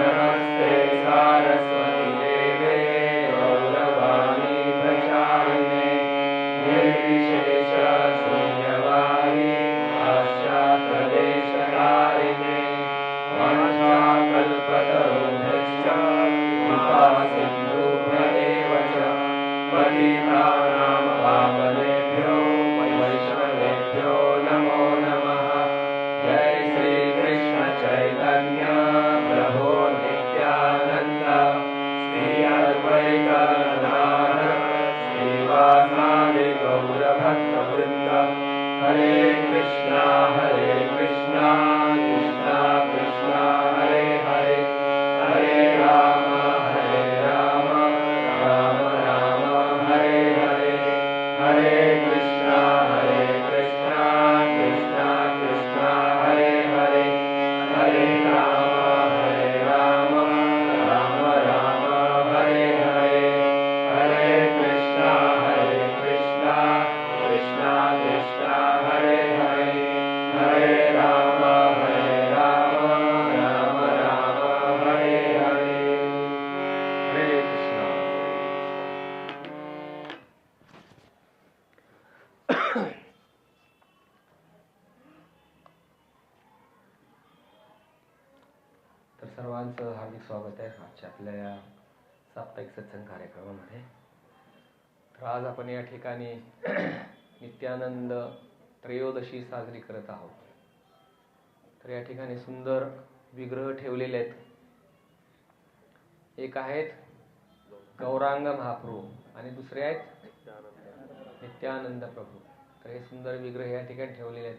नमस्ते सारस्वती देवे गौरवाणी प्रचारिणे निर्विशेष शून्यवादी पाश्चात्यदेशकारिणे वाञ्छाकल्पतरुभ्यश्च कृपा सिन्धुभ्य एव च पतितानां पावनेभ्यो वैष्णवेभ्यो नमो नमः। जय श्री कृष्ण चैतन्य प्रभो नित्यानंद श्री अद्वैत गदाधर श्रीवासादि गौर भक्तवृंद। हरे कृष्णा कृष्णा कृष्णा हरे हरे, हरे राम राम राम हरे हरे, हरे कृष्णा कृष्णा कृष्णा हरे हरे, हरे राम राम राम हरे हरे, हरे कृष्णा कृष्णा कृष्णा हरे हरे, हरे राम राम हरे हरे। हरे कृष्णा। तर सर्वांचं हार्दिक स्वागत आहे आजच्या आपल्या या साप्ताहिक सत्संग कार्यक्रमामध्ये। तर आज आपण या ठिकाणी नित्यानंद त्रयोदशी साजरी करत आहोत। तर या ठिकाणी सुंदर विग्रह ठेवलेले आहेत। एक आहेत गौरांग महाप्रभू आणि दुसरे आहेत नित्यानंद प्रभू। तर हे सुंदर विग्रह या ठिकाणी ठेवलेले आहेत।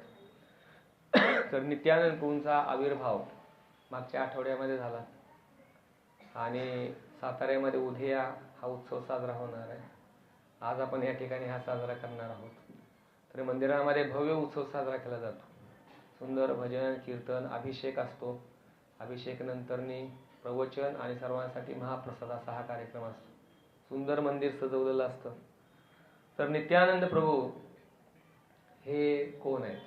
तर नित्यानंद प्रभूंचा आविर्भाव मागच्या आठवड्यामध्ये झाला आणि साताऱ्यामध्ये उद्या हा उत्सव साजरा होणार आहे। आज आपण या ठिकाणी हा साजरा करणार आहोत। तर मंदिरामध्ये भव्य उत्सव साजरा केला जातो। सुंदर भजन कीर्तन अभिषेक असतो। अभिषेक नंतरनी प्रवचन आणि सर्वांसाठी महाप्रसाद असा हा कार्यक्रम असतो। सुंदर मंदिर सजवलेलं असतं। तर नित्यानंद प्रभू हे कोण आहेत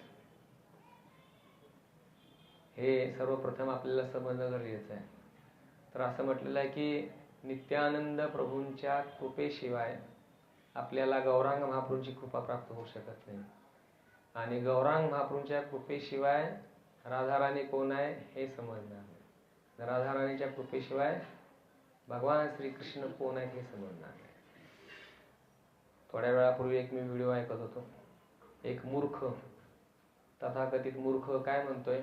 हे सर्वप्रथम आपल्याला समजणं गरजेचं आहे। तर असं म्हटलेलं आहे की नित्यानंद प्रभूंच्या कृपेशिवाय आपल्याला गौरांग महाप्रभूंची कृपा प्राप्त होऊ शकत नाही आणि गौरांग महाप्रभूंच्या कृपेशिवाय राधाराणी कोण आहे हे समजणार नाही। राधाराणीच्या कृपेशिवाय भगवान श्रीकृष्ण कोण आहेत हे समजणार नाही। थोड्या वेळापूर्वी एक मी व्हिडिओ ऐकत होतो। एक मूर्ख तथाकथित मूर्ख काय म्हणतोय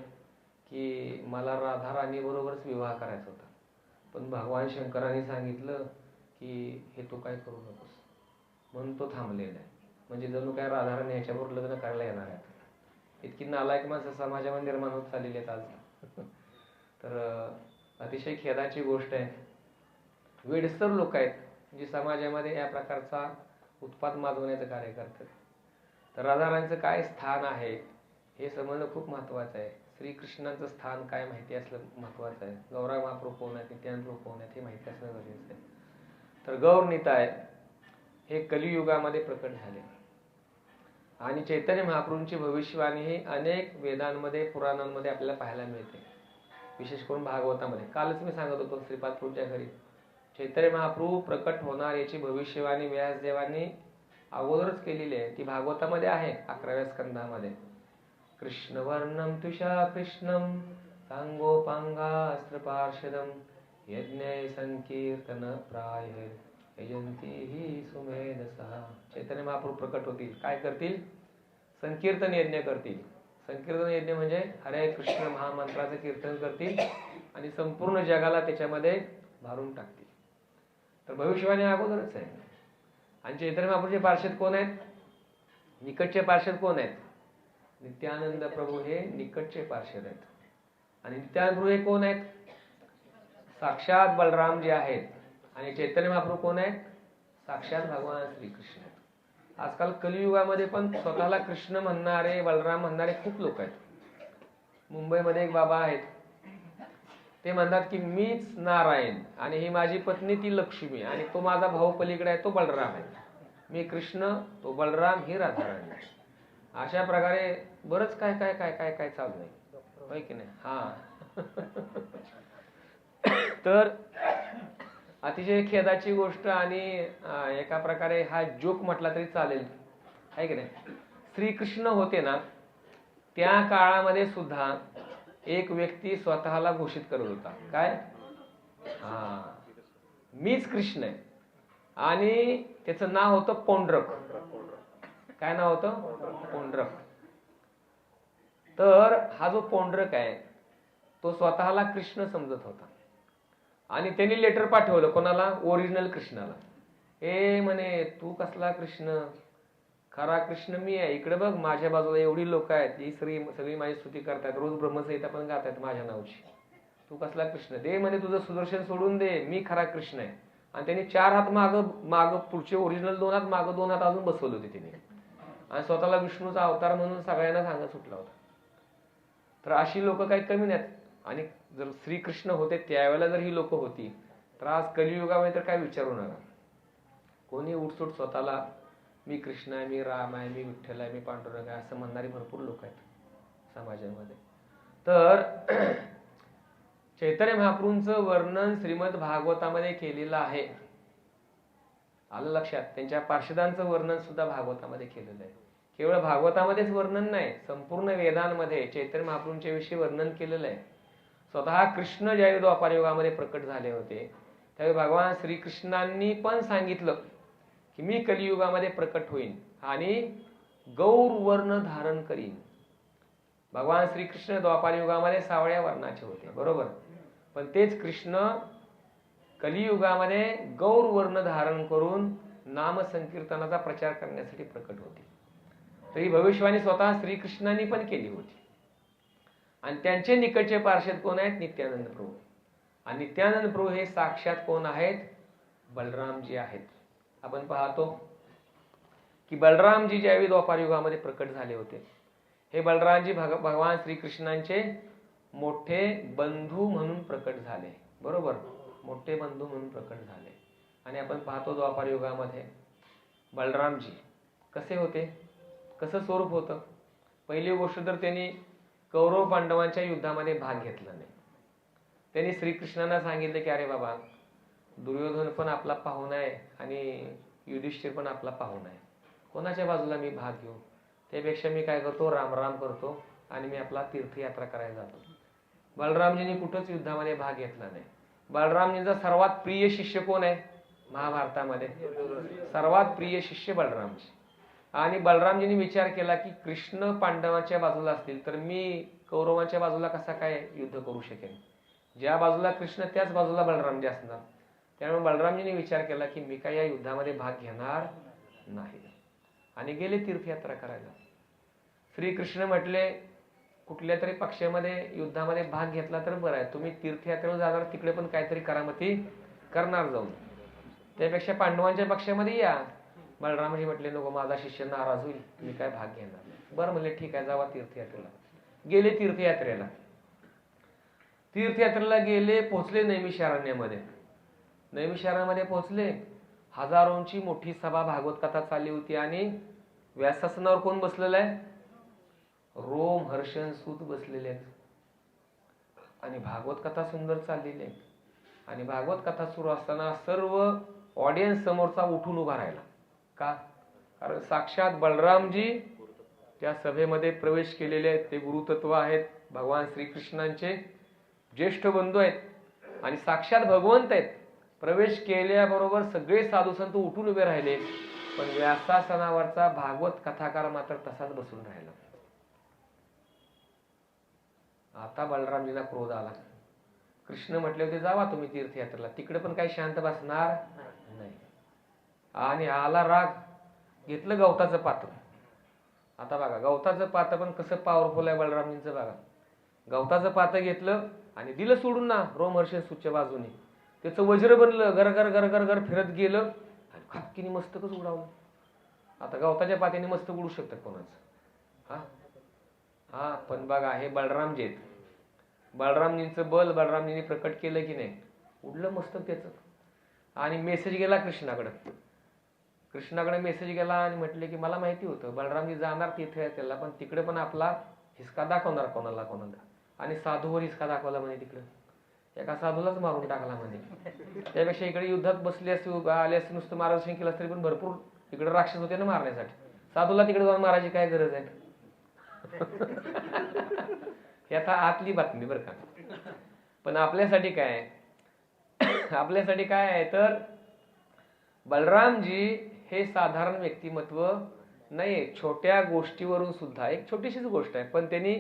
की मला राधाराणी बरोबरच विवाह करायचा होता, पण भगवान शंकरांनी सांगितलं की हे तू काय करू नकोस म्हणून तो थांबलेला आहे। म्हणजे जणू काय राधाराणी ह्याच्याबरोबर लग्न करायला येणार आहेत। इतकी नालायक माणसं समाजामध्ये निर्माण होत चाललेली आहेत आज। तर अतिशय खेदाची गोष्ट आहे। वेडसर लोक आहेत जी समाजामध्ये या प्रकारचा उत्पात माजवण्याचं कार्य करतात। तर राधाराणीचं काय स्थान आहे हे समजणं खूप महत्त्वाचं आहे। श्रीकृष्णाचं स्थान काय माहिती असलं महत्त्वाचं आहे। गौरांग महाप्रभू कोण आहेत नित्यानंद प्रभू कोण आहेत हे माहिती असणं गरजेचं आहे। तर गौर निताय हे कलियुगामध्ये प्रकट झाले आणि चैतन्य महाप्रभूंची भविष्यवाणी ही अनेक वेदांमध्ये पुराणांमध्ये आपल्याला पाहायला मिळते, विशेष करून भागवतामध्ये। कालच मी सांगत होतो श्रीपाद प्रभूंच्या घरी चैतन्य महाप्रभू प्रकट होणार याची भविष्यवाणी व्यासदेवांनी अगोदरच केलेली आहे। ती भागवतामध्ये आहे 11व्या स्कंधामध्ये। कृष्णवर्णम तुषा कृष्णम सांगोपांगास्त्र पार्षदम यज्ञ संकीर्तन प्राय यजंती ही सुमेधसा। चैतन्य महाप्रभू प्रकट होतील, काय करतील? संकीर्तन यज्ञ करतील। संकीर्तन यज्ञ म्हणजे हरे कृष्ण महामंत्राचं कीर्तन करतील आणि संपूर्ण जगाला त्याच्यामध्ये भारून टाकतील। तर भविष्यवाणी अगोदरच आहे। आणि चैतन्य महाप्रभूचे पार्षद कोण आहेत? निकटचे पार्षद कोण आहेत? नित्यानंद प्रभू हे निकटचे पार्षद आहेत। आणि नित्यानंद प्रभू हे कोण आहेत? साक्षात बलराम जे आहेत। आणि चैतन्य महाप्रभू कोण आहेत? साक्षात भगवान श्रीकृष्ण आहेत। आजकाल कलियुगामध्ये पण स्वतःला कृष्ण म्हणणारे बलराम म्हणणारे खूप लोक आहेत। मुंबईमध्ये एक बाबा आहेत, ते म्हणतात की मीच नारायण आणि ही माझी पत्नी ती लक्ष्मी आणि तो माझा भाऊ पलीकडे आहे तो बलराम आहे, मी कृष्ण तो बलराम ही राधाराणी। अशा प्रकारे बरंच काय काय काय काय काय चालू आहे, होय की नाही? हा तर अतिशय खेदाची गोष्ट आणि एका प्रकारे हा जोक म्हटला तरी चालेल, आहे की नाही. श्रीकृष्ण होते ना, त्या काळामध्ये सुद्धा एक व्यक्ती स्वतःला घोषित करत होता, काय, मीच कृष्ण आहे. आणि त्याचं नाव होतं पौंड्रक. काय नाव होतं? पौंड्रक. तर हा जो पौंड्रक आहे तो स्वतःला कृष्ण समजत होता आणि त्यांनी लेटर पाठवलं कोणाला? ओरिजिनल कृष्णाला. ए म्हणे, तू कसला कृष्ण, खरा कृष्ण मी आहे. इकडे बघ, माझ्या बाजूला एवढी लोक आहेत, ही सगळी माझी स्तुती करतात, रोज ब्रह्मसंहिता पण गातात माझ्या नावाची. तू कसला कृष्ण? दे म्हणे तुझं सुदर्शन सोडून दे, मी खरा कृष्ण आहे. आणि त्यांनी 4 हात माग पुढचे ओरिजिनल 2 हात माग, 2 हात अजून बसवले होते तिने, आणि स्वतःला विष्णूचा अवतार म्हणून सगळ्यांना सांगत सुटला होता. तर अशी लोक काही कमी नाहीत. आणि जर श्रीकृष्ण होते त्यावेळेला जर ही लोक होती, तर आज कलियुगामध्ये तर काय विचारू नका. कोणी उठसूट स्वतःला मी कृष्ण आहे, मी राम आहे, मी विठ्ठल आहे, मी पांडुरंग आहे असं म्हणणारी भरपूर लोक आहेत समाजामध्ये. तर चैतन्य महाप्रभूंचं वर्णन श्रीमद भागवतामध्ये केलेलं आहे. आलं लक्षात? त्यांच्या पार्षदांचं वर्णन सुद्धा भागवतामध्ये केलेलं आहे. केवळ भागवतामध्येच वर्णन नाही, संपूर्ण वेदांमध्ये चैतन्य महाप्रभूंच्या विषयी वर्णन केलेलं आहे. स्वतः कृष्ण ज्यावेळी द्वापार युगामध्ये प्रकट झाले होते त्यावेळी भगवान श्रीकृष्णांनी पण सांगितलं की मी कलियुगामध्ये प्रकट होईन आणि गौर वर्ण धारण करीन. भगवान श्रीकृष्ण द्वापार युगामध्ये सावळ्या वर्णाचे होते, बरोबर, पण तेच कृष्ण कलियुगामध्ये गौर वर्ण धारण करून नाम संकीर्तनाचा प्रचार करण्यासाठी प्रकट होते. तरी भविष्यवाणी स्वतः श्रीकृष्णांनी पण केली होती. आणि त्यांचे निकटचे पार्षद कोण आहेत? नित्यानंद प्रभू. आणि नित्यानंद प्रभू हे साक्षात कोण आहेत? बलरामजी आहेत. आपण पाहतो की बलरामजी ज्यावेळी द्वापार युगामध्ये प्रकट झाले होते, हे बलरामजी भगवान श्रीकृष्णांचे मोठे बंधू म्हणून प्रकट झाले, बरोबर, मोठे बंधू म्हणून प्रकट झाले. आणि आपण पाहतो द्वापार युगामध्ये बलरामजी कसे होते, कसं स्वरूप होतं. पहिली गोष्ट तर त्यांनी कौरव पांडवांच्या युद्धामध्ये भाग घेतला नाही. त्यांनी श्रीकृष्णांना सांगितलं की अरे बाबा, दुर्योधन पण आपला पाहुणा आहे आणि युधिष्ठिर पण आपला पाहुणा आहे, कोणाच्या बाजूला मी भाग घेऊ? त्यापेक्षा मी काय करतो, राम राम करतो आणि मी आपला तीर्थयात्रा करायला जातो. बलरामजींनी कुठंच युद्धामध्ये भाग घेतला नाही. बलरामजींचा सर्वात प्रिय शिष्य कोण आहे महाभारतामध्ये? सर्वात प्रिय शिष्य बलरामजी. आणि बलरामजींनी विचार केला की कृष्ण पांडवांच्या बाजूला असतील तर मी कौरवांच्या बाजूला कसा काय युद्ध करू शकेन? ज्या बाजूला कृष्ण त्याच बाजूला बलरामजी असणार. त्यामुळे बलरामजींनी विचार केला की मी काय या युद्धामध्ये भाग घेणार नाही आणि गेले तीर्थयात्रा करायला. श्रीकृष्ण म्हटले कुठल्या तरी पक्षामध्ये युद्धामध्ये भाग घेतला तर बरं आहे, तुम्ही तीर्थयात्रेला जाणार तिकडे पण काहीतरी करामती करणार जाऊन, त्यापेक्षा पांडवांच्या पक्षामध्ये या. बलरामजी म्हटले नको, माझा शिष्य नाराज होईल, मी काय भाग घेणार नाही. बरं म्हणले ठीक आहे, जावा तीर्थयात्रेला. गेले तीर्थयात्रेला. तीर्थयात्रेला गेले, पोहोचले नैमिषारण्यामध्ये. नैमिषारण्यामध्ये पोहोचले, हजारोंची मोठी सभा भागवत कथा चालली होती आणि व्यासासनावर कोण बसलेलं आहे? रोम हर्षण सूत बसलेले आहेत आणि भागवत कथा सुंदर चाललेली आहे. आणि भागवत कथा सुरू असताना सर्व ऑडियन्स समोरचा उठून उभा राहिला. का? कारण साक्षात बलरामजी त्या सभेमध्ये प्रवेश केलेले आहेत. ते गुरुतत्व आहेत, भगवान श्रीकृष्णांचे ज्येष्ठ बंधू आहेत आणि साक्षात भगवंत आहेत. प्रवेश केल्याबरोबर सगळे साधू संत उठून उभे राहिले, पण व्यासासनावरचा भागवत कथाकार मात्र तसाच बसून राहिला. आता बलरामजींना क्रोध आला. कृष्ण म्हटले होते जावा तुम्ही तीर्थयात्रेला, तिकडे पण काही शांत बसणार नाही. आणि आला राग, घेतलं गवताचं पात्र. आता बघा गवताचं पात्र पण कसं पॉवरफुल आहे बलरामजींचं बघा. गवताचं पात्र घेतलं आणि दिलं सोडून ना रोमहर्षण सूतच्या बाजूने. त्याचं वज्र बनलं, गरगर गरगर गर फिरत गेलं आणि खापकीने मस्तकच उडावलं. आता गवताच्या पात्याने मस्तक उडू शकतात कोणाचं? हा पण बघा हे बलरामजी आहेत. बलरामजींचं बल बलरामजींनी प्रकट केलं की नाही, उडलं मस्तक त्याचं. आणि मेसेज गेला कृष्णाकडे. कृष्णाकडे मेसेज गेला आणि म्हटले की मला माहिती होतं बलरामजी जाणार तीर्थयात्रेला, पण तिकडे पण आपला हिसका दाखवणार कोणाला कोणाला. आणि साधूवर हिसका दाखवला म्हणे तिकडे. एका साधूलाच मारून टाकला म्हणे. त्यापेक्षा इकडे युद्धात बसले असते, आले असते, नुसतं मार्गदर्शन केलं तरी पण भरपूर इकडे राक्षस होते ना मारण्यासाठी. साधूला तिकडे जाऊन मारायची काय गरज आहे? ही आता आतली बातमी बरं का. पण आपल्यासाठी काय आपल्यासाठी काय आहे तर बलरामजी हे साधारण व्यक्तिमत्व नाही. छोट्या गोष्टीवरून सुद्धा, एक छोटीशीच गोष्ट आहे, पण त्यांनी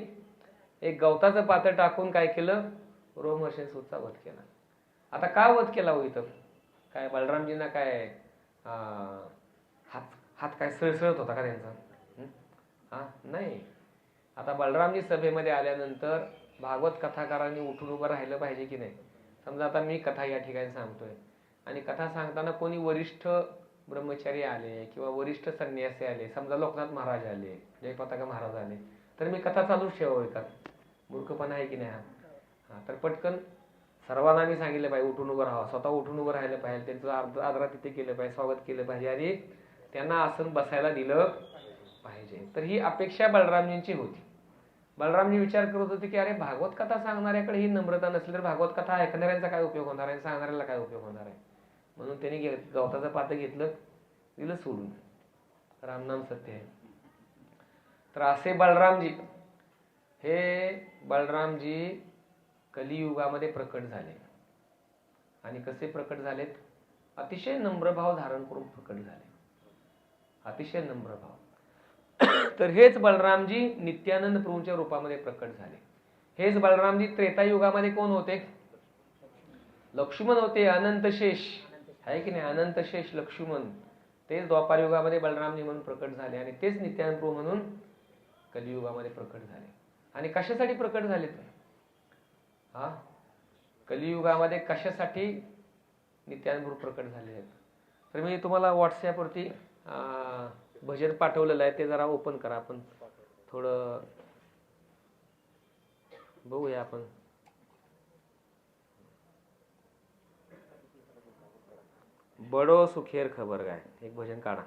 एक गवताचं पातळ टाकून काय केलं, रोमहर्षणसूचा वध केला. आता का वध केला हो इथं? काय बलरामजींना काय हात काय सळसळत होता का त्यांचा? नाही. आता बलरामजी सभेमध्ये आल्यानंतर भागवत कथाकारांनी उठून उभं राहिलं पाहिजे की नाही? समजा आता मी कथा या ठिकाणी सांगतोय आणि कथा सांगताना कोणी वरिष्ठ ब्रह्मचारी आले किंवा वरिष्ठ संन्यासी आले, समजा लोकनाथ महाराज आले, जयपताका महाराज आले, तर मी कथा चालूच ठेवावी का? मूर्खपणा आहे की नाही हा? तर पटकन सर्वांना मी सांगितलं पाहिजे उठून उभं राहावं, स्वतः उठून उभं राहिलं पाहिजे, त्यांचं आदरातिथ्य केलं पाहिजे, स्वागत केलं पाहिजे आणि त्यांना आसन बसायला दिलं पाहिजे. तर ही अपेक्षा बलरामजींची होती. बलरामजी विचार करत होते की अरे भागवत कथा सांगणाऱ्याकडे ही नम्रता नसली तर भागवत कथा ऐकणाऱ्यांचा काय उपयोग होणार आहे, सांगणाऱ्याला काय उपयोग होणार आहे? म्हणून त्यांनी गवताचं पातं घेतलं, दिलं सोडून. रामनाम सत्य आहे. तर असे बलरामजी कलियुगामध्ये प्रकट झाले. आणि कसे प्रकट झालेत? अतिशय नम्रभाव धारण करून प्रकट झाले. अतिशय नम्रभाव. तर हेच बलरामजी नित्यानंद प्रभूंच्या रूपामध्ये प्रकट झाले. हेच बलरामजी त्रेतायुगामध्ये कोण होते? लक्ष्मण होते, अनंतशेष आहे की नाही? अनंतशेष लक्ष्मण. तेच द्वापार युगामध्ये बलरामजी म्हणून प्रकट झाले आणि तेच नित्यानंद प्रभू म्हणून कलियुगामध्ये प्रकट झाले. आणि कशासाठी प्रकट झाले? कलियुगामध्ये कशासाठी नित्यानंद प्रभू प्रकट झाले आहेत? तर मी तुम्हाला व्हॉट्सॲपवरती भजन पाठवलेलं आहे, ते जरा ओपन करा. आपण थोडं बघूया. आपण बडो सुखेर खबर काय एक भजन काढा.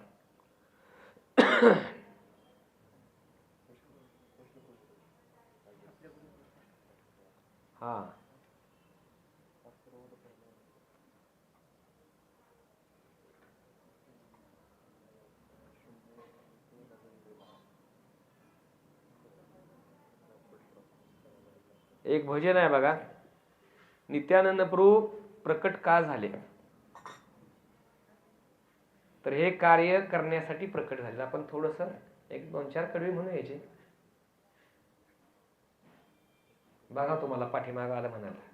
हा एक भजन आहे बघा. नित्यानंद प्रभू प्रकट का झाले? तर हे कार्य करण्यासाठी प्रकट झाले. आपण थोडस एक 2-4 कडवे म्हणून यायचे बघा, तुम्हाला पाठीमाग आलं म्हणाला.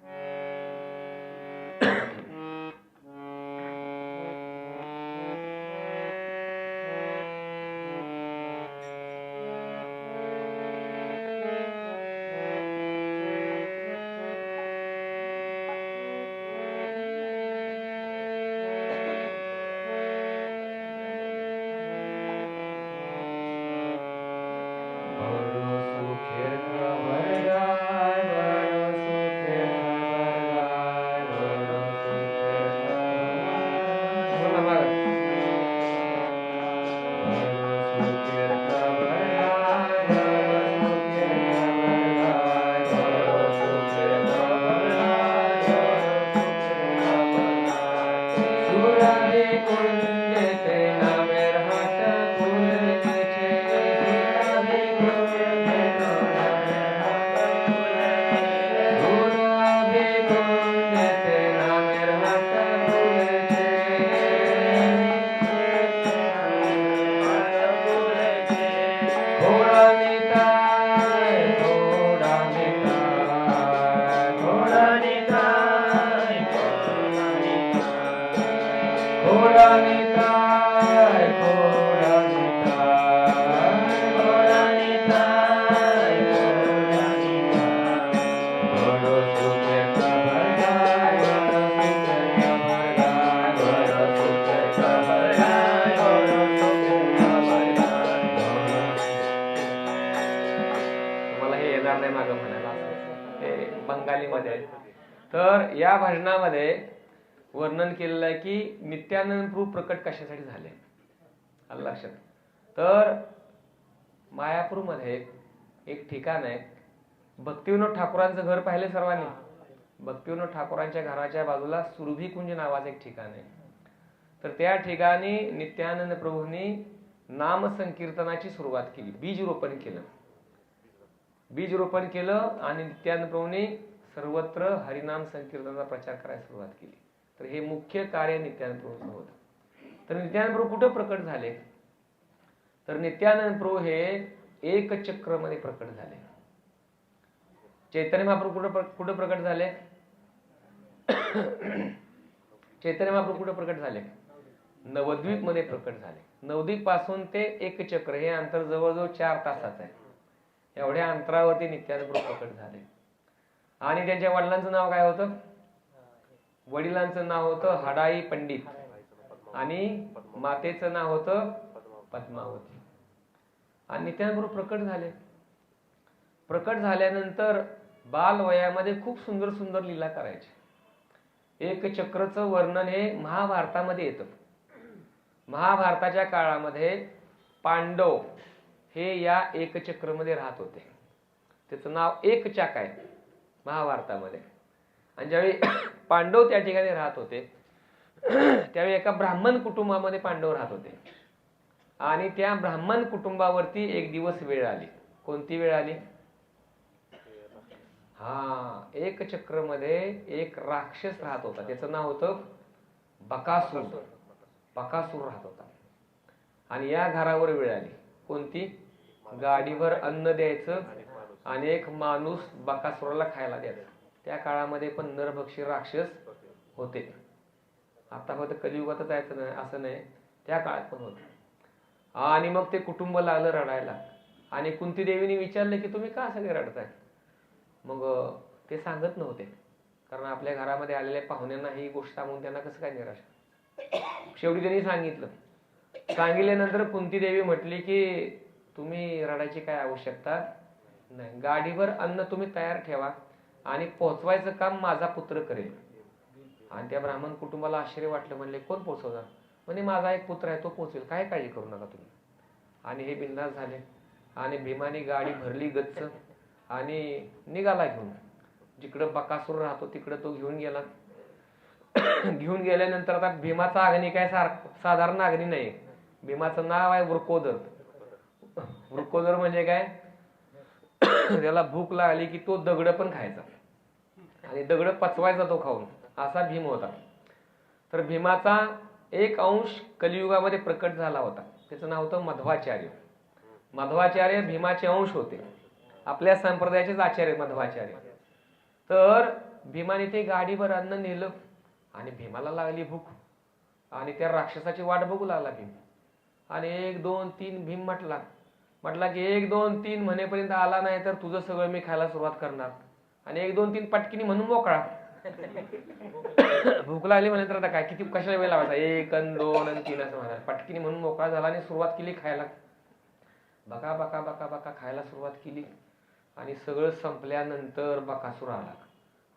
तर या भजनामध्ये वर्णन केलेलं आहे की नित्यानंद प्रभू प्रकट कशासाठी झाले. आलं लक्षात? तर मायापूरमध्ये एक ठिकाण आहे, भक्तिविनोद ठाकूरांचं घर पाहिले सर्वांनी. भक्तिविनोद ठाकूरांच्या घराच्या बाजूला सुरभी कुंज नावाचं एक ठिकाण आहे. तर त्या ठिकाणी नित्यानंद प्रभूंनी नाम संकीर्तनाची सुरुवात केली, बीज रोपण केलं आणि नित्यानंद प्रभूंनी सर्वत्र हरिनाम संकीर्तनाचा प्रचार करायला सुरुवात केली. तर हे मुख्य कार्य नित्यानंद प्रभूंचं होतं. तर नित्यानंद प्रभू कुठं प्रकट झाले? तर नित्यानंद प्रभू हे एक चक्रमध्ये प्रकट झाले. चैतन्य महाप्रभू कुठं प्रकट झाले? चैतन्य महाप्रभू कुठं प्रकट झाले? नवद्वीप मध्ये प्रकट झाले. नवद्वीप पासून ते एक चक्र हे अंतर जवळजवळ 4 तासाचं आहे. एवढ्या अंतरावरती नित्यानंद प्रभू प्रकट झाले. आणि त्यांच्या वडिलांचं नाव काय होतं? वडिलांचं नाव होतं हडाई पंडित आणि मातेचं नाव होतं पद्मावती. आणि नित्यानंद प्रभू प्रकट झाले. प्रकट झाल्यानंतर बालवयामध्ये खूप सुंदर सुंदर लीला करायचे. एक चक्रचं वर्णन हे महाभारतामध्ये येतं. महाभारताच्या काळामध्ये पांडव हे या एकचक्रमध्ये राहत होते. त्याचं नाव एक चाक आहे महाभारतामध्ये. आणि ज्यावेळी पांडव त्या ठिकाणी राहत होते त्यावेळी एका ब्राह्मण कुटुंबामध्ये पांडव राहत होते. आणि त्या ब्राह्मण कुटुंबावरती एक दिवस वेळ आली. कोणती वेळ आली? एक चक्रमध्ये एक राक्षस राहत होता. त्याचं नाव होतं बकासूर. बकासूर राहत होता. आणि या घरावर वेळ आली. कोणती? गाडीवर अन्न द्यायचं आणि एक माणूस बकासुराला खायला द्यायचा. त्या काळामध्ये पण नरभक्षी राक्षस होते. आता फक्त कलियुगात जायचं नाही असं नाही, त्या काळात पण होते. आणि मग ते कुटुंब लागलं रडायला. आणि कुंती देवीने विचारलं की तुम्ही का सगळे रडताय? मग ते सांगत नव्हते, कारण आपल्या घरामध्ये आलेल्या पाहुण्यांना ही गोष्ट सांगून त्यांना कसं काय निराश. शेवटी त्यांनी सांगितलं. सांगितल्यानंतर कुंती देवी म्हटली की तुम्ही रडायची काय आवश्यकता नाही. गाडीवर अन्न तुम्ही तयार ठेवा आणि पोहोचवायचं काम माझा पुत्र करेल. आणि त्या ब्राह्मण कुटुंबाला आश्चर्य वाटलं. म्हणले कोण पोहोचवणार? म्हणजे माझा एक पुत्र आहे, तो पोहोचवेल, काय काळजी करू नका तुम्ही. आणि हे बिंदास झाले. आणि भीमाने गाडी भरली गच्च आणि निघाला घेऊन. जिकडं बकासूर राहतो तिकडं तो घेऊन गेला. घेऊन गेल्यानंतर आता भीमाचा अग्नी काय साधारण अग्नी नाही. भीमाचं नाव आहे वृकोदर. वृकोदर म्हणजे काय? त्याला भूक लागली की तो दगड पण खायचा आणि दगड पचवायचा तो खाऊन. असा भीम होता. तर भीमाचा एक अंश कलियुगामध्ये प्रकट झाला होता. त्याचं नाव होतं मध्वाचार्य. मध्वाचार्य भीमाचे अंश होते. आपल्या संप्रदायाचेच आचार्य मध्वाचार्य. तर भीमाने ते गाडीवर अन्न नेलं आणि भीमाला लागली भूक आणि त्या राक्षसाची वाट बघू लागला भीम. आणि 1 2 3 भीम म्हटला की 1 2 3 म्हणेपर्यंत आला नाही तर तुझं सगळं मी खायला सुरुवात करणार. आणि 1 2 3 पटकिनी म्हणून मोकळा. भूक लागली म्हणले आता काय किती कशाला वेळ लावायचा? 1 आणि 2 आणि 3 असं म्हणाला. पटकिनी म्हणून मोकळा झाला आणि सुरुवात केली खायला. बका बका बका बका खायला सुरुवात केली. आणि सगळं संपल्यानंतर बकासूर आला.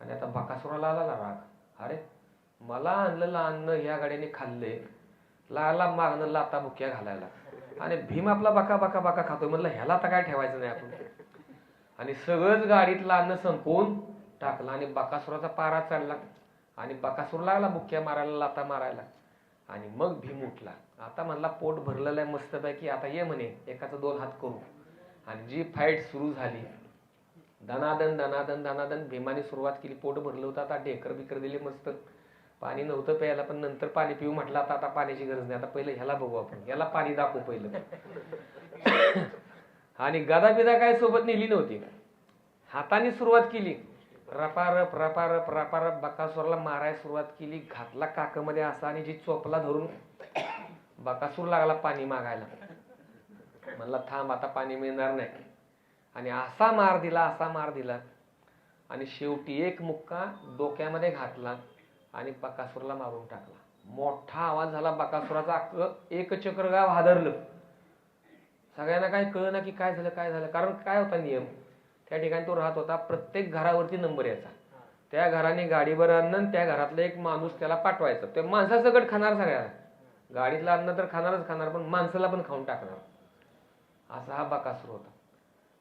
आणि आता बकासुराला आला राग. अरे मला आणलेलं अन्न ह्या गाडीने खाल्ले, लागला मागणं लाता बुक्या घालायला. आणि भीम आपला बका बका बका खातोय. म्हणलं ह्याला आता काय ठेवायचं नाही आपण. आणि सगळंच गाडीतलं अन्न संपवून टाकलं आणि बकासुराचा पारा चढला. आणि बकासूर लागला बुक्या मारायला, लाता मारायला. आणि मग भीम उठला. आता म्हणला पोट भरलेलं आहे मस्तपैकी, आता ये म्हणे एकाचा 2 हात करू. आणि जी फाईट सुरू झाली, धनादन धनादन धनादन. भीमाने सुरुवात केली. पोट भरलं होतं. आता ढेकर बिकर दिले मस्त. पाणी नव्हतं प्यायला पण नंतर पाणी पिऊ म्हटलं. आता पाण्याची गरज नाही, आता पहिलं ह्याला बघू आपण, ह्याला पाणी दाखवू पहिलं. आणि गदा बिदा काय सोबत नेली नव्हती. हाताने सुरुवात केली. रपारप रपारप रपारप बकासूरला मारायला सुरुवात केली. घातला काकामध्ये असा आणि जी चोपला धरून बकासूर लागला पाणी मागायला. म्हणला थांब आता पाणी मिळणार नाही. आणि असा मार दिला, असा मार दिला. आणि शेवटी एक मुक्का डोक्यामध्ये घातला आणि बकासूरला मारून टाकला. मोठा आवाज झाला बकासुराचा. एक चक्र गाव हादरलं. सगळ्यांना काय कळलं ना की काय झालं काय झालं. कारण काय होता नियम, त्या ठिकाणी तो राहत होता. प्रत्येक घरावरती नंबर यायचा. त्या घराने गाडीवर अन्न, त्या घरातला एक माणूस त्याला पाठवायचा. त्या माणसासकट खाणार सगळ्या. गाडीतलं अन्न तर खाणारच खाणार, पण माणसाला पण खाऊन टाकणार. असा हा बकासूर होता.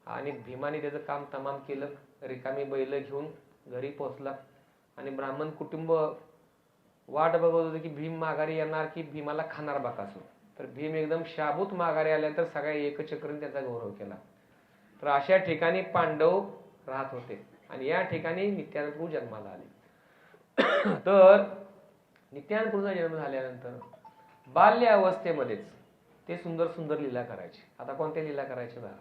आणि भीमाने त्याचं काम तमाम केलं. रिकामी बैल घेऊन घरी पोहोचला. आणि ब्राह्मण कुटुंब वाट बघत होते की भीम माघारी येणार की भीमाला खाणार बकासूर. तर भीम एकदम शाबूत माघारी आल्यानंतर सगळ्या एकचक्रीने त्याचा गौरव केला. तर अशा ठिकाणी पांडव राहत होते आणि या ठिकाणी नित्यानंद प्रभू जन्माला आले. तर नित्यानंद प्रभूचा जन्म झाल्यानंतर बाल्य अवस्थेमध्येच ते सुंदर सुंदर लीला करायचे. आता कोणत्या लीला करायचे बघा.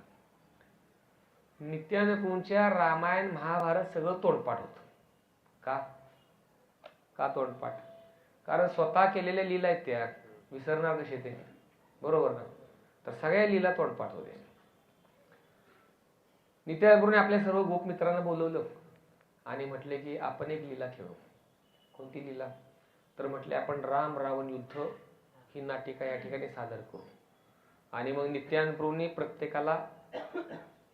नित्यानंद प्रभूंच्या रामायण महाभारत सगळं तोंडपाठ होतं. का तोंडपाठ? कारण स्वतः केलेल्या लीला आहेत त्या विसरणार कसे ते, बरोबर ना. तर सगळ्या लीला तोंडपाठ होते. नित्यानंद प्रभूंनी आपल्या सर्व गोपमित्रांना बोलवलं आणि म्हटले की आपण एक लीला खेळू. कोणती लीला? तर म्हटले आपण राम रावण युद्ध ही नाटिका या ठिकाणी सादर करू. आणि मग नित्यानंद प्रभूंनी प्रत्येकाला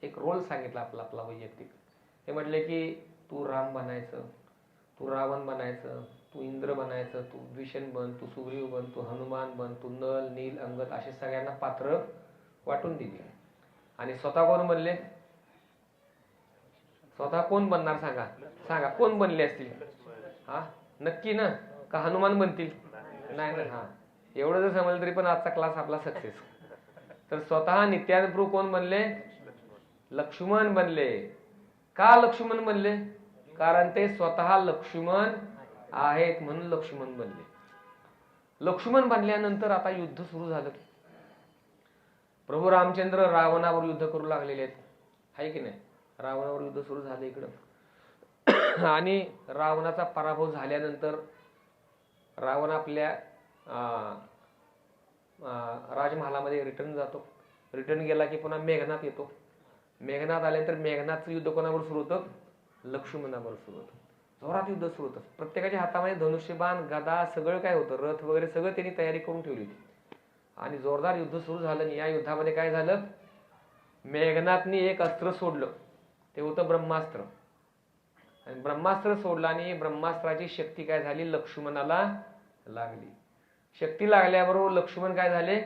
एक रोल सांगितला आपला आपला वैयक्तिक. ते म्हटले की तू राम बनायचं, तू रावण बनायचं, तू इंद्र बनायचं, तू भीषण बन, तू सुग्रीव बन, तू हनुमान बन, तू नल नील अंगद असे सगळ्यांना पात्र वाटून दिली. आणि स्वतः कोण बनले? स्वतः कोण बनणार सांगा? सांगा कोण बनले असतील? हा नक्की ना? का हनुमान बनतील? नाही ना. हा एवढं जर समजलं तरी पण आजचा क्लास आपला सक्सेस. तर स्वतः नित्यानंद प्रभू कोण बनले? लक्ष्मण बनले. का लक्ष्मण बनले? कारण ते स्वतः लक्ष्मण आहेत म्हणून लक्ष्मण बनले. लक्ष्मण बनल्यानंतर आता युद्ध सुरू झालं. प्रभू रामचंद्र रावणावर युद्ध करू लागलेले आहेत, आहे की नाही? रावणावर युद्ध सुरू झालं इकडं. आणि रावणाचा पराभव झाल्यानंतर रावण आपल्या राजमहालामध्ये रिटर्न जातो. रिटर्न गेला की पुन्हा मेघनाथ येतो. मेघनाथ आल्यानंतर मेघनाथचं युद्ध कोणावर सुरू होतं? लक्ष्मणावर सुरू होतं. जोरात युद्ध सुरू होतं. प्रत्येकाच्या हातामध्ये धनुष्यबाण गदा सगळं काय होतं, रथ वगैरे सगळं त्यांनी तयारी करून ठेवली होती. आणि जोरदार युद्ध सुरू झालं. आणि या युद्धामध्ये काय झालं? मेघनाथनी एक अस्त्र सोडलं, ते होतं ब्रह्मास्त्र. आणि ब्रह्मास्त्र सोडलं आणि ब्रह्मास्त्राची शक्ती काय झाली? लक्ष्मणाला लागली. शक्ती लागल्याबरोबर लक्ष्मण काय झाले?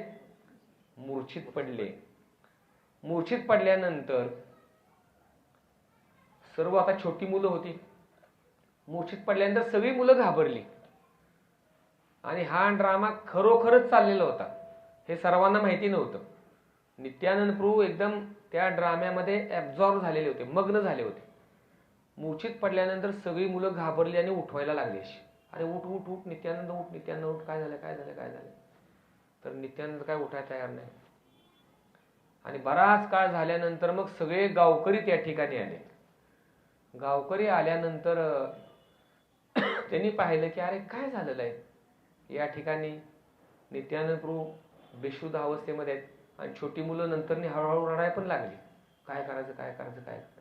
मूर्छित पडले. मूर्छित पडल्यानंतर सर्व आता छोटी मुलं होती. मूर्छित पडल्यानंतर सगळी मुलं घाबरली. आणि हा ड्रामा खरोखरच चाललेला होता हे सर्वांना माहिती नव्हतं. नित्यानंद प्रभू एकदम त्या ड्राम्यामध्ये ऍब्झॉर्ब झालेले होते, मग्न झाले होते. मूर्छित पडल्यानंतर सगळी मुलं घाबरली आणि उठवायला लागली अशी. अरे उठ उठ उठ नित्यानंद उठ, नित्यानंद उठ, काय झालं काय झालं काय झालं? तर नित्यानंद काय उठायला तयार नाही. आणि बराच काळ झाल्यानंतर मग सगळे गावकरी त्या ठिकाणी आले. गावकरी आल्यानंतर त्यांनी पाहिलं की अरे काय झालेलं आहे या ठिकाणी? नित्यानंद प्रभू बेशुद्ध अवस्थेमध्ये आहेत आणि छोटी मुलं नंतर हळूहळू रडायला पण लागली. काय करायचं काय करायचं काय करायचं?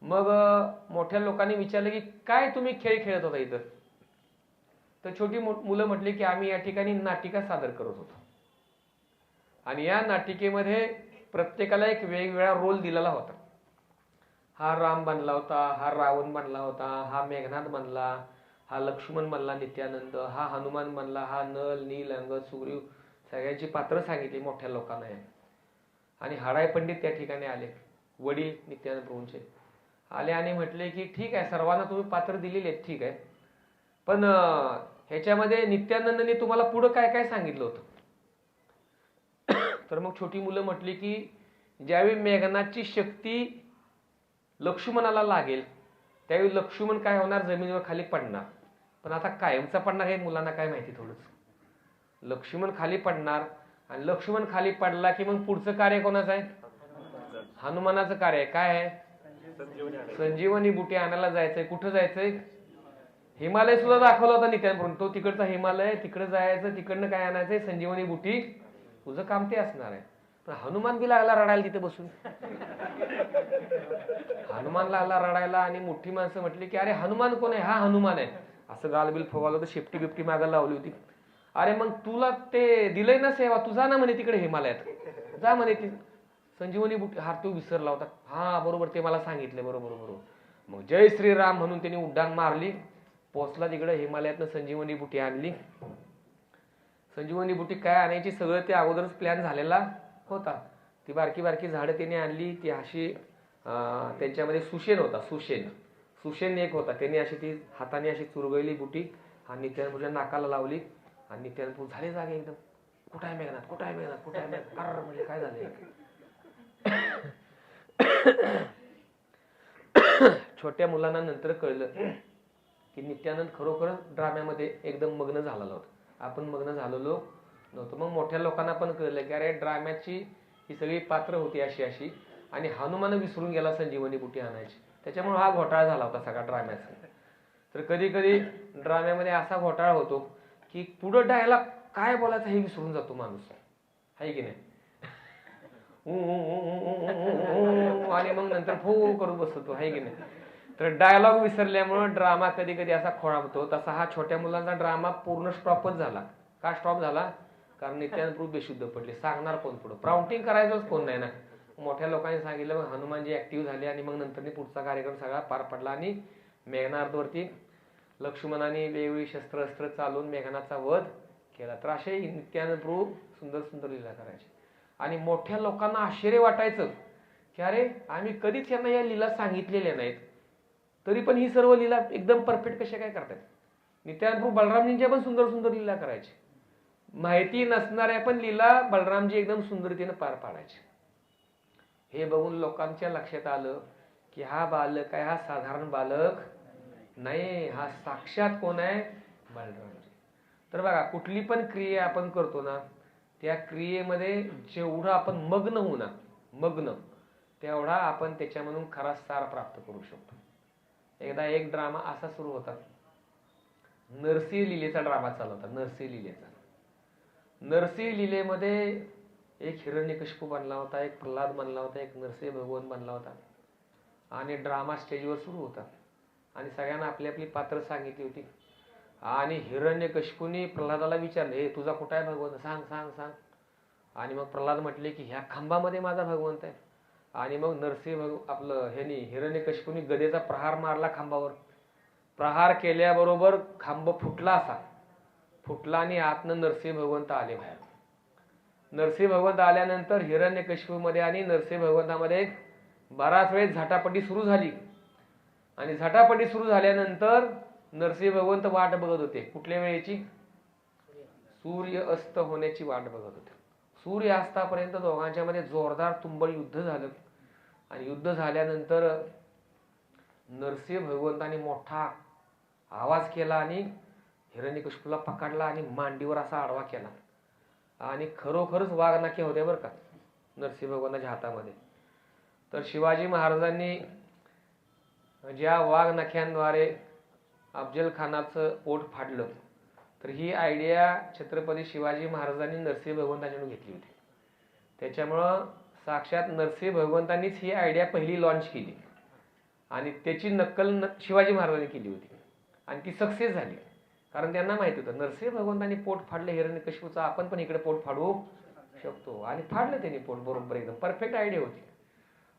मग मोठ्या लोकांनी विचारलं की काय तुम्ही खेळ खेळत होता इथं? तर छोटी मुलं म्हटली की आम्ही या ठिकाणी नाटिका सादर करत होतो. आणि या नाटिकेमध्ये प्रत्येकाला एक वेगवेगळा रोल दिलेला होता. हा राम बनला होता, हा रावण बनला होता, हा मेघनाथ बनला, हा लक्ष्मण बनला नित्यानंद, हा हनुमान बनला, हा नल नील अंगद सुग्रीव, सगळ्यांची पात्र सांगितली मोठ्या लोकांना. आणि हाडाय पंडित त्या ठिकाणी आले, वडील नित्यानंद प्रभूंचे आले आणि म्हटले की ठीक आहे सर्वांना तुम्ही पात्र दिलेली आहेत, ठीक आहे, पण ह्याच्यामध्ये नित्यानंदने तुम्हाला पुढं काय काय सांगितलं होतं? तर मग छोटी मुलं म्हटली की ज्यावेळी मेघनाथची शक्ती लक्ष्मणाला लागेल त्यावेळी लक्ष्मण काय होणार? जमिनीवर खाली पडणार. पण आता कायमचा पडणार हे मुलांना काय माहिती थोडंच. लक्ष्मण खाली पडणार आणि लक्ष्मण खाली पडला की मग पुढचं कार्य कोणाचं आहे? हनुमानाचं कार्य आहे. काय आहे? संजीवनी बुटी आणायला जायचंय. कुठं जायचंय? हिमालय सुद्धा दाखवला होता नित्यानंद. तो तिकडचा हिमालय, तिकडे जायचं, तिकडनं काय आणायचंय? संजीवनी बुटी. तुझं काम ते असणार आहे. पण हनुमान बी लागला रडायला तिथे बसून. हनुमान लागला रडायला आणि मोठी माणसं म्हटली की अरे हनुमान कोण आहे? हा हनुमान आहे. असं गालबिल फवालं होतं, शेपटी बिपटी मागायला लावली होती. अरे मग तुला ते दिलंय ना सेवा, तू जा ना म्हणे तिकडे हिमालयात, जा म्हणे. ती संजीवनी बुटी हा तो विसरला होता. हा बरोबर, ते मला सांगितले, बरोबर बरोबर. मग जय श्रीराम म्हणून त्यांनी उड्डाण मारली, पोचला तिकडे हिमालयातनं, संजीवनी बुटी आणली. संजीवनी बुटी काय आणायची सगळं ते अगोदरच प्लॅन झालेला होता. ती बारकी बारकी झाडं त्याने आणली. ती अशी त्यांच्यामध्ये सुशेन होता, सुशेन. सुषेण एक होता, त्याने अशी ती हाताने अशी चुरगळली बुटी आणि नित्यानंदपूरच्या नाकाला लावली आणि नित्यानंदपूर झाले जागे एकदम. कुठं आहे मेघनाथ, कुठं आहे मेघनाथ, कुठं आहे मेघनाथ, अर म्हणजे काय झालंय. छोट्या मुलांना नंतर कळलं की नित्यानंद खरोखर ड्राम्यामध्ये एकदम मग्न झालेला होता. आपण मग्न झालेलो नव्हतं. मग मोठ्या लोकांना पण कळलं की अरे ड्राम्याची ही सगळी पात्र होती अशी अशी, आणि हनुमान विसरून गेला संजीवनी बुटी आणायची. त्याच्यामुळे हा घोटाळा झाला होता सगळा ड्राम्याचा. तर कधी कधी ड्राम्यामध्ये असा घोटाळा होतो की पुढं डायलॉग काय बोलायचं हे विसरून जातो माणूस, आहे की नाही. आणि मग नंतर फो करून बसतो, आहे की नाही. तर डायलॉग विसरल्यामुळे ड्रामा कधी कधी असा खोळंबतो. तसा हा छोट्या मुलांचा ड्रामा पूर्ण स्टॉपच झाला. का स्टॉप झाला? कारण नित्यानंद बेशुद्ध पडले. सांगणार कोण पुढं? प्राउंटिंग करायचंच कोण नाही ना. मोठ्या लोकांनी सांगितलं, मग हनुमानजी ऍक्टिव्ह झाले आणि मग नंतर पुढचा कार्यक्रम सगळा पार पडला आणि मेघनाथवरती लक्ष्मणाने वेगवेगळी शस्त्र चालून मेघनाथचा वध केला. तर असे नित्यानंद प्रभू सुंदर सुंदर लीला करायचे आणि मोठ्या लोकांना आश्चर्य वाटायचं की अरे आम्ही कधीच यांना या लीला सांगितलेल्या नाहीत, तरी पण ही सर्व लीला एकदम परफेक्ट कशा काय करतात. नित्यानंद प्रभू बलरामजींच्या पण सुंदर सुंदर लीला करायचे. माहिती नसणाऱ्या पण लीला बलरामजी एकदम सुंदरतेने पार पाडायचे. हे बघून लोकांच्या लक्षात आलं की हा बालक आहे, हा साधारण बालक नाही, हा साक्षात कोण आहे? बलरामजी. तर बघा, कुठली पण क्रिया आपण करतो ना, त्या क्रियेमध्ये जेवढं आपण मग्न होऊ ना, मग्न, तेवढा आपण त्याच्यामधून खरा सार प्राप्त करू शकतो. एकदा एक ड्रामा असा सुरू होता, नरसिंह लीलेचा ड्रामा चालू होता. नरसिंह लीलेचा, नरसिंह लीलेमध्ये एक हिरण्यकशिपू बनला होता, एक प्रल्हाद बनला होता, एक नरसिंह भगवान बनला होता आणि ड्रामा स्टेजवर सुरू होता आणि सगळ्यांना आपली आपली पात्र सांगितली होती. आणि हिरण्यकशिपूने प्रल्हादाला विचारले, हे तुझा कुठं आहे भगवंत, सांग सांग सांग. आणि मग प्रल्हाद म्हटले की ह्या खांबामध्ये माझा भगवंत आहे. आणि मग नरसिंह आपलं ह्यानी हिरण्यकशिपूने गदेचा प्रहार मारला खांबावर. प्रहार केल्याबरोबर खांब फुटला, असा फुटला आणि आतनं नरसिंह भगवंत आले बाहेर. नरसिंह भगवंत आल्यानंतर हिरण्यकशिपूमध्ये आणि नरसिंह भगवंतामध्ये बराच वेळ झटापटी सुरू झाली. आणि झटापटी सुरू झाल्यानंतर नरसिंह भगवंत वाट बघत होते. कुठल्या वेळेची? सूर्य अस्त होण्याची वाट बघत होते. सूर्य अस्तापर्यंत दोघांच्या मध्ये जोरदार तुंबळ युद्ध झालं. आणि युद्ध झाल्यानंतर नरसिंह भगवंताने मोठा आवाज केला आणि हिरण्यकशिपूला पकडला आणि मांडीवर असा आडवा केला. आणि खरोखरच वाघनखे होते बरं का नरसिंह भगवंताच्या हातामध्ये. तर शिवाजी महाराजांनी ज्या वाघनख्यांद्वारे अफजल खानाचं पोट फाडलं, तर ही आयडिया छत्रपती शिवाजी महाराजांनी नरसिंह भगवंतांकडून घेतली होती. त्याच्यामुळं साक्षात नरसिंह भगवंतांनीच ही आयडिया पहिली लॉन्च केली आणि त्याची नक्कल शिवाजी महाराजांनी केली होती आणि ती सक्सेस झाली. कारण त्यांना माहिती होतं नरसिंह भगवंतांनी पोट फाडलं हिरण्यकशिपूचं, आपण पण इकडे पोट फाडू शकतो. आणि फाडलं त्यांनी पोट बरोबर, एकदम परफेक्ट आयडिया होती.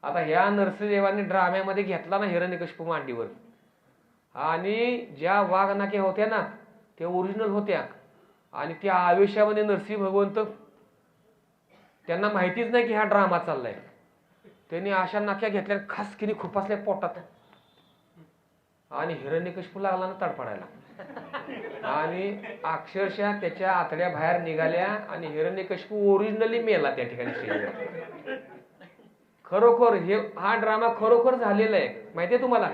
आता ह्या नरसिंहदेवांनी ड्राम्यामध्ये घेतला ना हिरण्यकशिपू मांडीवर, आणि ज्या वाघनख्या होत्या ना त्या ओरिजिनल होत्या. आणि त्या आवेशामध्ये नरसिंह भगवंत, त्यांना माहितीच नाही की हा ड्रामा चाललाय, त्यांनी अशा नाक्या घेतल्या खासकीने खुपासल्या पोटात आणि हिरण्यकशिपू लागला ना तडफडायला. आणि अक्षरशः त्याच्या आतड्या बाहेर निघाल्या आणि हिरण्यकशिपू ओरिजिनली मेला त्या ठिकाणी. खरोखर हा ड्रामा खरोखर झालेला आहे, माहितीये तुम्हाला.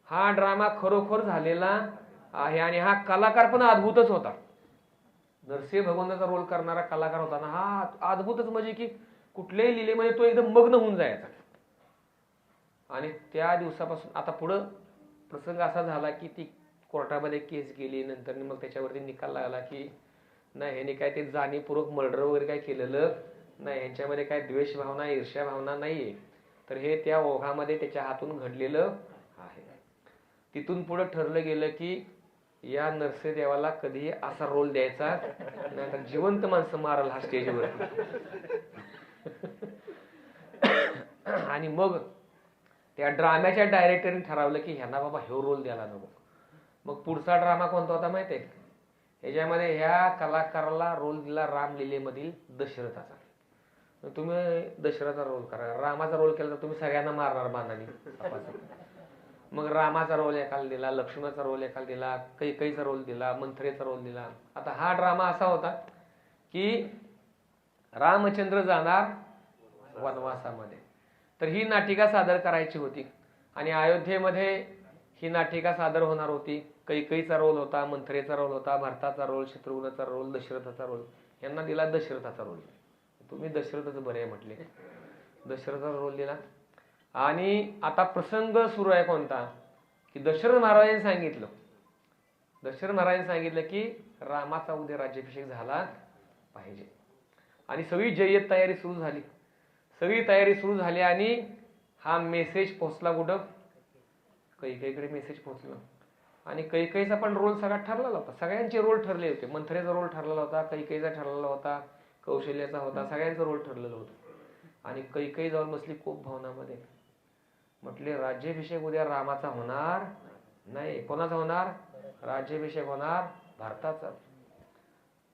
हा ड्रामा खरोखर झालेला आहे आणि हा कलाकार पण अद्भुतच होता. नरसिंह भगवंताचा रोल करणारा कलाकार होता ना, हा अद्भुतच, म्हणजे की कुठल्याही लीलेमध्ये तो एकदम मग्न होऊन जायचा. आणि त्या दिवसापासून आता पुढं प्रसंग असा झाला की ती कोर्टामध्ये केस गेली. नंतर मग त्याच्यावरती निकाल लागला की नाही, ह्याने काय ते जाणीवपूर्वक मर्डर वगैरे काय केलेलं नाही, यांच्यामध्ये काय द्वेष भावना, ईर्ष्या भावना नाहीये. तर हे त्या ओघामध्ये त्याच्या हातून घडलेलं आहे. तिथून पुढे ठरलं गेलं की या नरसिंहदेवाला कधीही असा रोल द्यायचा नाही, तर जिवंत माणसं मारल हा स्टेजवर. आणि मग त्या ड्राम्याच्या डायरेक्टरने ठरवलं की ह्यांना बाबा ह्यो रोल द्यायला नको. मग पुढचा ड्रामा कोणता होता माहितीये? ह्याच्यामध्ये ह्या कलाकाराला रोल दिला रामलीलेमधील दशरथाचा. तुम्ही दशरथाचा रोल करा, रामाचा रोल केला तर तुम्ही सगळ्यांना मारणार बाणाने. मग रामाचा रोल एकाला दिला, लक्ष्मणाचा रोल एकाला दिला, कैकेयीचा रोल दिला, मंथरेचा रोल दिला. आता हा ड्रामा असा होता की रामचंद्र जाणार वनवासामध्ये, तर ही नाटिका सादर करायची होती आणि अयोध्येमध्ये ही नाटिका सादर होणार होती. कैकेयीचा रोल होता, मंथरेचा रोल होता, भरताचा रोल, शत्रुघ्नाचा रोल, दशरथाचा रोल. यांना दिला दशरथाचा रोल. तुम्ही दशरथच बरे म्हटले, दशरथाचा रोल दिला. आणि आता प्रसंग सुरू आहे कोणता की दशरथ महाराजांनी सांगितलं की रामाचा उद्या राज्याभिषेक झाला पाहिजे. आणि सगळी जय्यत तयारी सुरू झाली आणि हा मेसेज पोहोचला कुठं? कैकेयीकडे मेसेज पोहोचला. आणि कैकेयीचा पण रोल सगळा ठरलेला होता, सगळ्यांचे रोल ठरले होते. मंथरेचा रोल ठरलेला होता, कैकेयीचा ठरलेला होता, कौशल्याचा होता, सगळ्यांचं रोल ठरलेलं होतं. आणि कैकेयी जाऊन बसली खूप भावनामध्ये, म्हटले राज्याभिषेक उद्या रामाचा होणार नाही. कोणाचा होणार? राज्याभिषेक होणार भारताचा.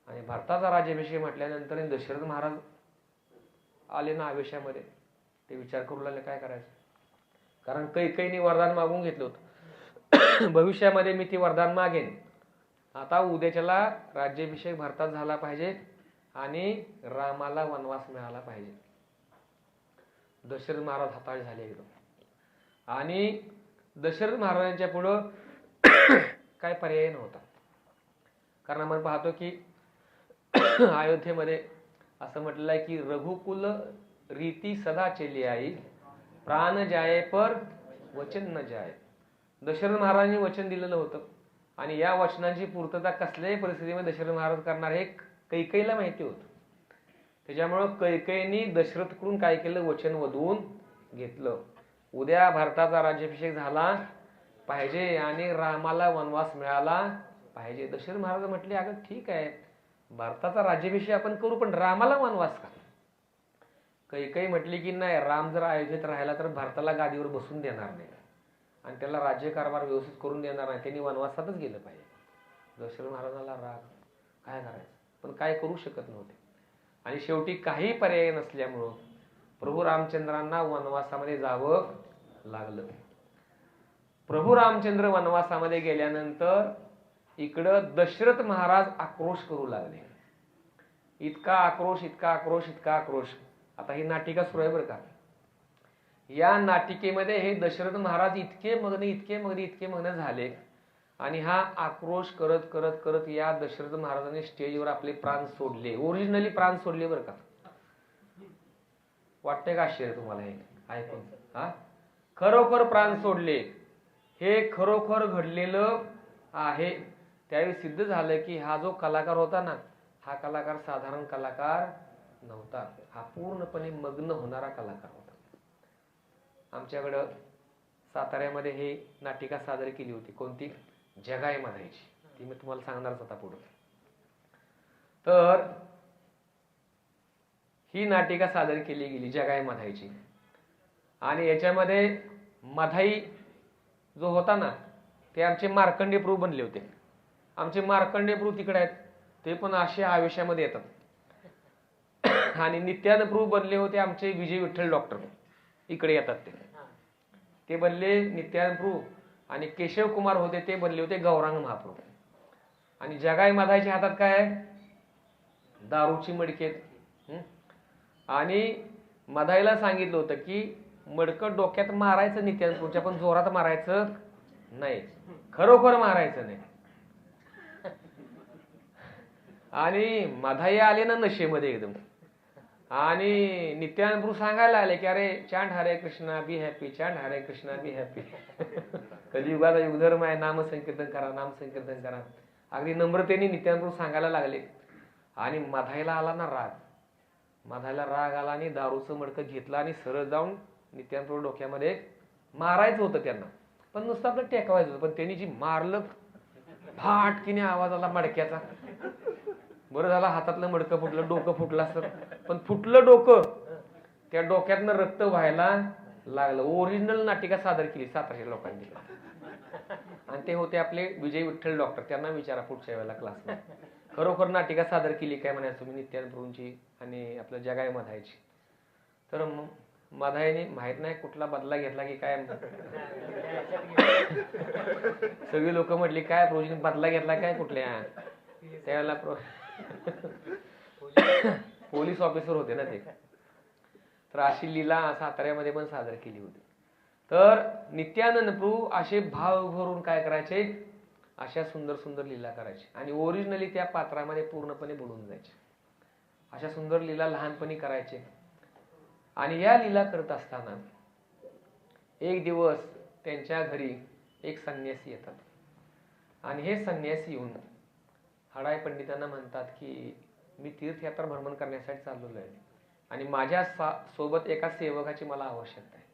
आणि भारताचा राज्याभिषेक म्हटल्यानंतर दशरथ महाराज आले ना आवेशामध्ये. ते विचार करू लागले काय करायचं, कारण कैकेयीने वरदान मागून घेतलं होतं, भविष्यामध्ये मी ती वरदान मागेन. आता उद्याच्याला राज्याभिषेक भारतात झाला पाहिजे आणि रामाला वनवास मिळाला पाहिजे. दशरथ महाराज हताश झाले एकदम. आणि दशरथ महाराजांच्या पुढं काय पर्याय नव्हता. कारण आपण पाहतो की अयोध्येमध्ये असं म्हटलंय की रघुकुल रीती सदा चली आई, प्राण जाये पर वचन न जाये. दशरथ महाराजांनी वचन दिलेलं होतं आणि या वचनांची पूर्तता कसल्याही परिस्थितीमध्ये दशरथ महाराज करणार हे कैकेयीला माहिती होतं. त्याच्यामुळं कैकेयीने दशरथकडून काय केलं? वचन वधवून घेतलं. उद्या भारताचा राज्याभिषेक झाला पाहिजे आणि रामाला वनवास मिळाला पाहिजे. दशरथ महाराज म्हटले अगं ठीक आहे, भारताचा राज्याभिषेक आपण करू, पण रामाला वनवास का? कैकेयी म्हटली की नाही, राम जर अयोध्येत राहिला तर भारताला गादीवर बसून देणार नाही आणि त्याला राज्यकारभार व्यवस्थित करून देणार नाही, त्यांनी वनवासातच गेलं पाहिजे. दशरथ महाराजांना राग, काय करायचं, पण काय करू शकत नव्हते. आणि शेवटी काही पर्याय नसल्यामुळं प्रभू रामचंद्रांना वनवासामध्ये जावं लागलं. प्रभू रामचंद्र वनवासामध्ये गेल्यानंतर इकडं दशरथ महाराज आक्रोश करू लागले. इतका आक्रोश. आता ही नाटिका सुरू आहे बरं का. या नाटिकेमध्ये हे दशरथ महाराज इतके मग्न झाले आणि हा आक्रोश करत या दशरथ महाराजांनी स्टेजवर आपले प्राण सोडले. ओरिजिनली प्राण सोडले बरं का. वाटतंय का आश्चर्य तुम्हाला हे ऐकून? खरोखर प्राण सोडले. हे खरोखर घडलेलं आहे. त्यावेळी सिद्ध झालं की हा जो कलाकार होता ना, हा कलाकार साधारण कलाकार नव्हता. हा पूर्णपणे मग्न होणारा कलाकार होता. आमच्याकडं साताऱ्यामध्ये हे नाटिका सादर केली होती. कोणती? जगाय माधायची. ती मी तुम्हाला सांगणारच आता पुढे. तर ही नाटिका सादर केली गेली जगाय माधायची. आणि याच्यामध्ये माधाई जो होता ना, ते आमचे मार्कंडेय प्रभू बनले होते. आमचे मार्कंडेय प्रभू तिकडे आहेत, ते पण अशा आवेशामध्ये येतात. आणि नित्यानंद प्रभू बनले होते आमचे विजय विठ्ठल डॉक्टर, इकडे येतात ते बनले नित्यानंद प्रभू. आणि केशव कुमार होते, ते बनले होते गौरांग महाप्रभू. आणि जगाय माधायच्या हातात काय आहे? दारूची मडकेत. आणि माधायला सांगितलं होतं की मडकं डोक्यात मारायचं नित्यानंद प्रभूच्या, पण जोरात मारायचं नाही, खरोखर मारायचं नाही. आणि माधाई आले ना नशेमध्ये एकदम. आणि नित्यानंद प्रभू सांगायला आले की अरे चांड हरे कृष्णा बी हॅपी, चांड हरे कृष्णा बी हॅपी. कलियुगाचा युगधर्म आहे, नामसंकीर्तन करा. अगदी नम्रतेने नित्यानंद प्रभू सांगायला लागले. आणि माधाईला आला ना राग. माधाईला राग आला आणि दारूचं मडकं घेतलं आणि सरळ जाऊन नित्यानंद प्रभू डोक्यामध्ये मारायचं होतं त्यांना, पण नुसतं आपलं टेकवायचं होतं. पण त्यांनी जी मारलं, फाटकीने आवाज आला मडक्याचा. बरं झालं हातातलं मडकं फुटलं, डोकं फुटलं असतं, पण फुटलं डोकं, त्या डोक्यातनं रक्त व्हायला लागलं. ओरिजिनल नाटिका सादर केली साताऱ्याच्या लोकांनी. आणि ते होते आपले विजय विठ्ठल डॉक्टर. त्यांना विचारा पुढच्या वेळेला क्लासला, खरोखर नाटिका सादर केली काय म्हणायचं तुम्ही नित्यानंद प्रभूंची आणि आपलं जगाय माधायची. तर माधाईने माहित नाही कुठला बदला घेतला की काय सगळी लोक म्हटली काय प्रभूजीने बदला घेतला काय कुठल्या त्यावेळेला पोलीस ऑफिसर होते ना ते. तर अशी लीला साताऱ्यामध्ये पण सादर केली होती. तर नित्यानंद प्रभू असे भाव भरून काय करायचे, अशा सुंदर सुंदर लीला करायचे आणि ओरिजिनली त्या पात्रामध्ये पूर्णपणे बुडून जायचे. अशा सुंदर लीला लहानपणी करायचे. आणि या लीला करत असताना एक दिवस त्यांच्या घरी एक संन्यासी येतात आणि हे संन्यासी येऊन हडाई पंडितांना म्हणतात की मी तीर्थयात्रा भ्रमण करण्यासाठी चाललेलो आहे आणि माझ्या सोबत एका सेवकाची मला आवश्यकता आहे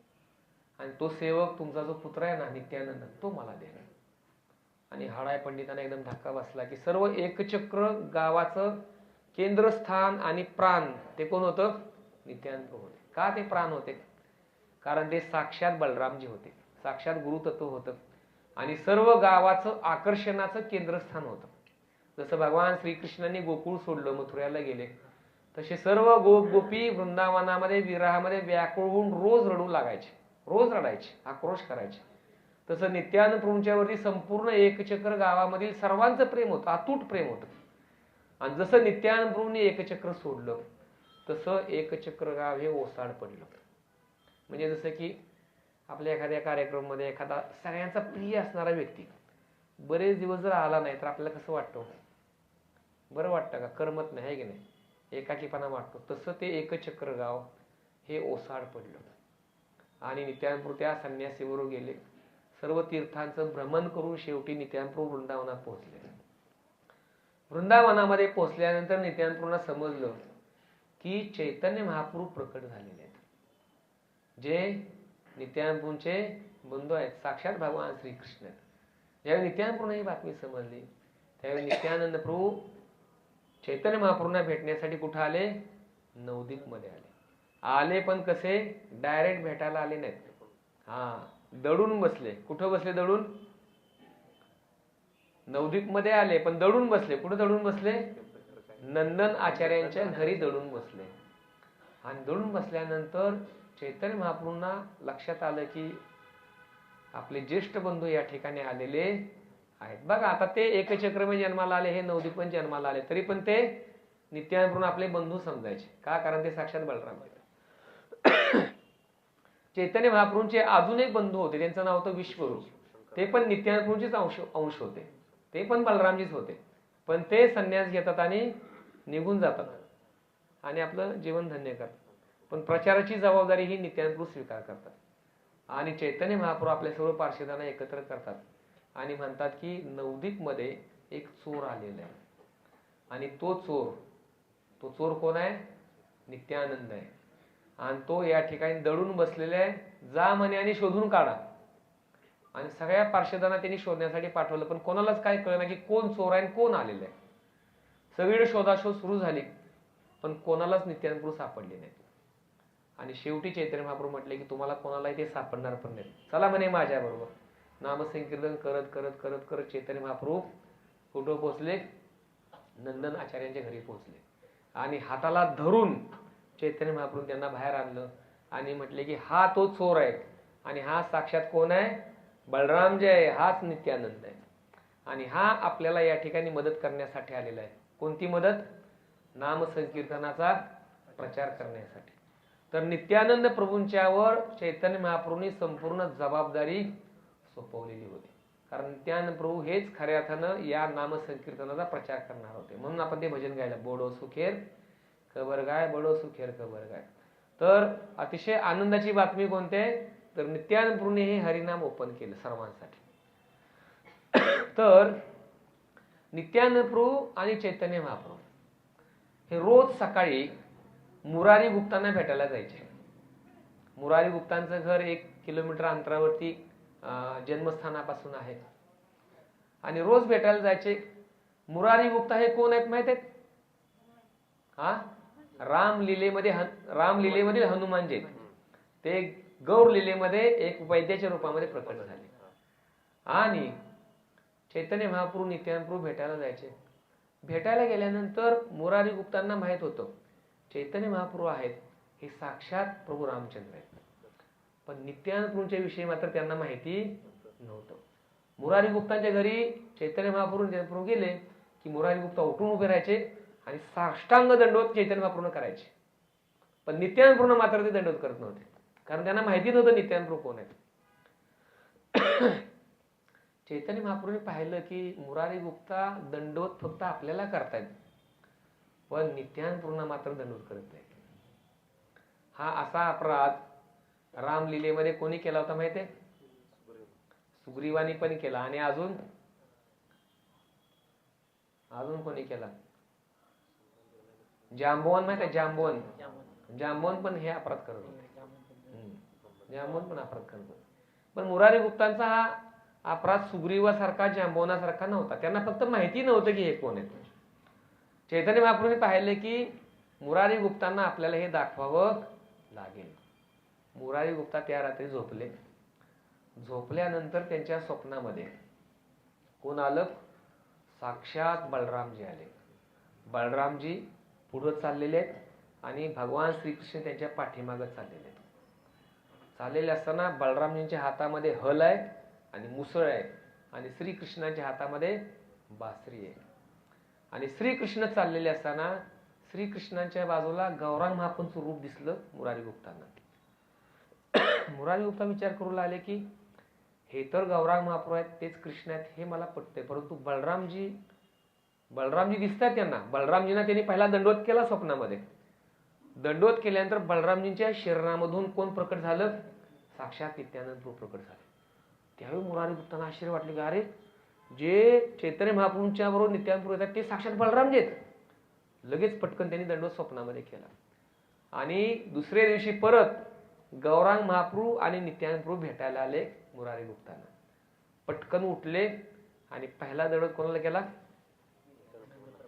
आणि तो सेवक तुमचा जो पुत्र आहे ना नित्यानंद तो मला द्या. आणि हडाई पंडितांना एकदम धक्का बसला की सर्व एकचक्र गावाचं केंद्रस्थान आणि प्राण ते कोण होतं, नित्यानंद होते. का ते प्राण होते, कारण ते साक्षात बलरामजी होते, साक्षात गुरुतत्व होतं आणि सर्व गावाचं आकर्षणाचं केंद्रस्थान होतं. जसं भगवान श्रीकृष्णांनी गोकुळ सोडलं, मथुऱ्याला गेले, तसे सर्व गोपी वृंदावनामध्ये विरहामध्ये व्याकुळ होऊन रोज रडू लागायचे, रोज रडायचे, आक्रोश करायचे. तसं नित्यानंद प्रभूंच्यावरती संपूर्ण एकचक्र गावामधील सर्वांचं प्रेम होतं, अतूट प्रेम होतं. आणि जसं नित्यानंद प्रभूंनी एकचक्र सोडलं तसं एकचक्र गाव हे ओसाड पडलं. म्हणजे जसं की आपल्या एखाद्या कार्यक्रमामध्ये एखादा सगळ्यांचा प्रिय असणारा व्यक्ती बरेच दिवस जर आला नाही तर आपल्याला कसं वाटतं, बरं वाटतं का, करमत नाही, आहे की नाही, एकाकीपणा वाटतो. तसं ते एकचक्र गाव हे ओसाड पडलं आणि नित्यानंद प्रभू त्या संन्यासीबरोबर गेले. सर्व तीर्थांचं भ्रमण करून शेवटी नित्यानंद प्रभू वृंदावनात पोहोचले. वृंदावनामध्ये पोहोचल्यानंतर नित्यानंद प्रभूंना समजलं की चैतन्य महाप्रभू प्रकट झालेले आहेत, जे नित्यानंद प्रभूंचे बंधू आहेत, साक्षात भगवान श्रीकृष्ण आहेत. ज्यावेळी नित्यानंद प्रभूंना ही बातमी समजली त्यावेळी नित्यानंद प्रभू चैतन्य महाप्रभूंना भेटण्यासाठी कुठं आले, नवदीप मध्ये आले. पण कसे, डायरेक्ट भेटायला आले नाहीत, दडून बसले. कुठं बसले, दडून, नवदीप मध्ये आले पण दडून बसले. कुठं दडून बसले, नंदन आचार्यांच्या घरी दडून बसले. आणि दडून बसल्यानंतर चैतन्य महाप्रभूंना लक्षात आलं की आपले ज्येष्ठ बंधू या ठिकाणी आलेले आहेत. बघा आता ते एकचक्रमे जन्माला आले, हे नवदीप पण जन्माला आले, तरी पण ते नित्यानंद प्रभू आपले बंधू समजायचे. का, कारण ते साक्षात बलराम आहेत. चैतन्य महाप्रभूंचे अजून एक बंधू होते, त्यांचं नाव होतं विश्वरूप. ते पण नित्यानंद प्रभूंचेच अंश होते, ते पण बलरामजीच होते. पण ते संन्यास घेतात आणि निघून जातात आणि आपलं जीवन धन्य करतात. पण प्रचाराची जबाबदारी ही नित्यानंद प्रभू स्वीकार करतात. आणि चैतन्य महाप्रभू आपल्या सर्व पार्षदांना एकत्र करतात आणि म्हणतात की नवदीप मध्ये एक चोर आलेला आहे आणि तो चोर कोण आहे, नित्यानंद आहे. आणि तो या ठिकाणी दडून बसलेला आहे, जा म्हणे आणि शोधून काढा. आणि सगळ्या पार्षदांना त्यांनी शोधण्यासाठी पाठवलं, पण कोणालाच काय कळलं की कोण चोर आहे आणि कोण आलेलं आहे. सगळीकडे शोधाशोध सुरू झाली पण कोणालाच नित्यानंद प्रभू सापडले नाही. आणि शेवटी चैतन्य महाप्रभू म्हटले की तुम्हाला कोणालाही ते सापडणार पण नाही, चला म्हणे माझ्या बरोबर. नामसंकीर्तन करत करत करत करत चैतन्य महाप्रभू कुठं पोहोचले, नंदन आचार्यांच्या घरी पोहोचले. आणि हाताला धरून चैतन्य महाप्रभू त्यांना बाहेर आणलं आणि म्हटले की हा तो चोर आहे आणि हा साक्षात कोण आहे, बलरामजी आहे, हाच नित्यानंद आहे. आणि हा आपल्याला या ठिकाणी मदत करण्यासाठी आलेला आहे. कोणती मदत, नाम संकीर्तनाचा प्रचार करण्यासाठी. तर नित्यानंद प्रभूंच्यावर चैतन्य महाप्रभूंनी संपूर्ण जबाबदारी सोपवलेली होती, कारण नित्यानंद प्रभू हेच खऱ्या अर्थानं या नाम संकीर्तनाचा प्रचार करणार होते. म्हणून आपण ते भजन गायला, बोडो सुखेर कबर गाय, बडो सुखेर कबर गाय. तर अतिशय आनंदाची बातमी कोणते, तर नित्यानंद प्रभूंनी हे हरिनाम ओपन केलं सर्वांसाठी. तर नित्यानंद प्रभू आणि चैतन्य महाप्रभू हे रोज सकाळी मुरारी गुप्तांना भेटायला जायचे. मुरारी गुप्तांचं घर 1 किलोमीटर अंतरावरती जन्मस्थानापासून आहे आणि रोज भेटायला जायचे. मुरारी गुप्ता हे कोण आहेत माहित आहेत, रामलीलेमधील हनुमानजी. ते गौर लीलेमध्ये एक वैद्याच्या रूपामध्ये प्रकट झाले. आणि चैतन्य महाप्रभू नित्यानंद प्रभू भेटायला जायचे. भेटायला गेल्यानंतर मुरारी गुप्तांना माहित होतं चैतन्य महाप्रभू आहेत हे साक्षात प्रभू रामचंद्र आहेत. पण नित्यानंद प्रभूंच्या विषयी मात्र त्यांना माहिती नव्हतं. मुरारी गुप्तांच्या घरी चैतन्य महाप्रभू गेले की मुरारी गुप्ता उठून उभे राहायचे आणि साष्टांग दंडवत चैतन्य महाप्रभूंना करायचे. पण नित्यानंद प्रभूंना मात्र ते दंडवत करत नव्हते, कारण त्यांना माहिती नव्हतं नित्यानंद प्रभू कोण आहेत. चैतन्य महाप्रभूंनी पाहिलं की मुरारी गुप्ता दंडवत फक्त आपल्याला करतायत, पण नित्यानंद प्रभूंना मात्र दंडवत करत नाही. हा असा अपराध रामलीलेमध्ये कोणी केला होता माहितीये? सुग्रीवानी पण केला. आणि अजून कोणी केला? जांबवन माहिती आहे? जांबवन पण हे अपराध करत होते. जांबवन पण अपराध करत होते. पण मुरारी गुप्तांचा हा अपराध सुग्रीवासारखा जांबवनासारखा नव्हता. त्यांना फक्त माहिती नव्हतं की हे कोण आहेत. चैतन्य महाप्रभूंनी पाहिले की मुरारी गुप्तांना आपल्याला हे दाखवावं लागेल. मुरारी गुप्ता त्या रात्री झोपले. झोपल्यानंतर त्यांच्या स्वप्नामध्ये कोण आलं? साक्षात बलरामजी आले. बलरामजी पुढे चाललेले आहेत आणि भगवान श्रीकृष्ण त्यांच्या पाठीमागे चाललेले आहेत. चाललेले असताना बलरामजींच्या हातामध्ये हल आहे आणि मुसळ आहे आणि श्रीकृष्णाच्या हातामध्ये बासरी आहे. आणि श्रीकृष्ण चाललेले असताना श्रीकृष्णाच्या बाजूला गौरांग महाप्रभूंचं रूप दिसलं मुरारी गुप्तांना. मुरारी गुप्ता विचार करू लागले की हे तर गौरांग महाप्रभू आहेत, तेच कृष्ण आहेत, हे मला पटतंय, परंतु बलरामजी दिसतात त्यांना. बलरामजींना त्यांनी पहिला दंडवत केला स्वप्नामध्ये. दंडवत केल्यानंतर बलरामजींच्या शरीरामधून कोण प्रकट झालं? साक्षात नित्यानंद प्रभू प्रकट झाले. त्यावेळी मुरारी गुप्तांना आश्चर्य वाटले की अरे, जे चैतन्य महाप्रभूंच्या बरोबर नित्यानंद प्रभू येतात ते साक्षात बलरामजी आहेत. लगेच पटकन त्यांनी दंडवत स्वप्नामध्ये केला. आणि दुसऱ्या दिवशी परत गौरांग महाप्रभू आणि नित्यानंद प्रभू भेटायला आले मुरारी गुप्तांना. पटकन उठले आणि पहिला दंडवत कोणाला केला?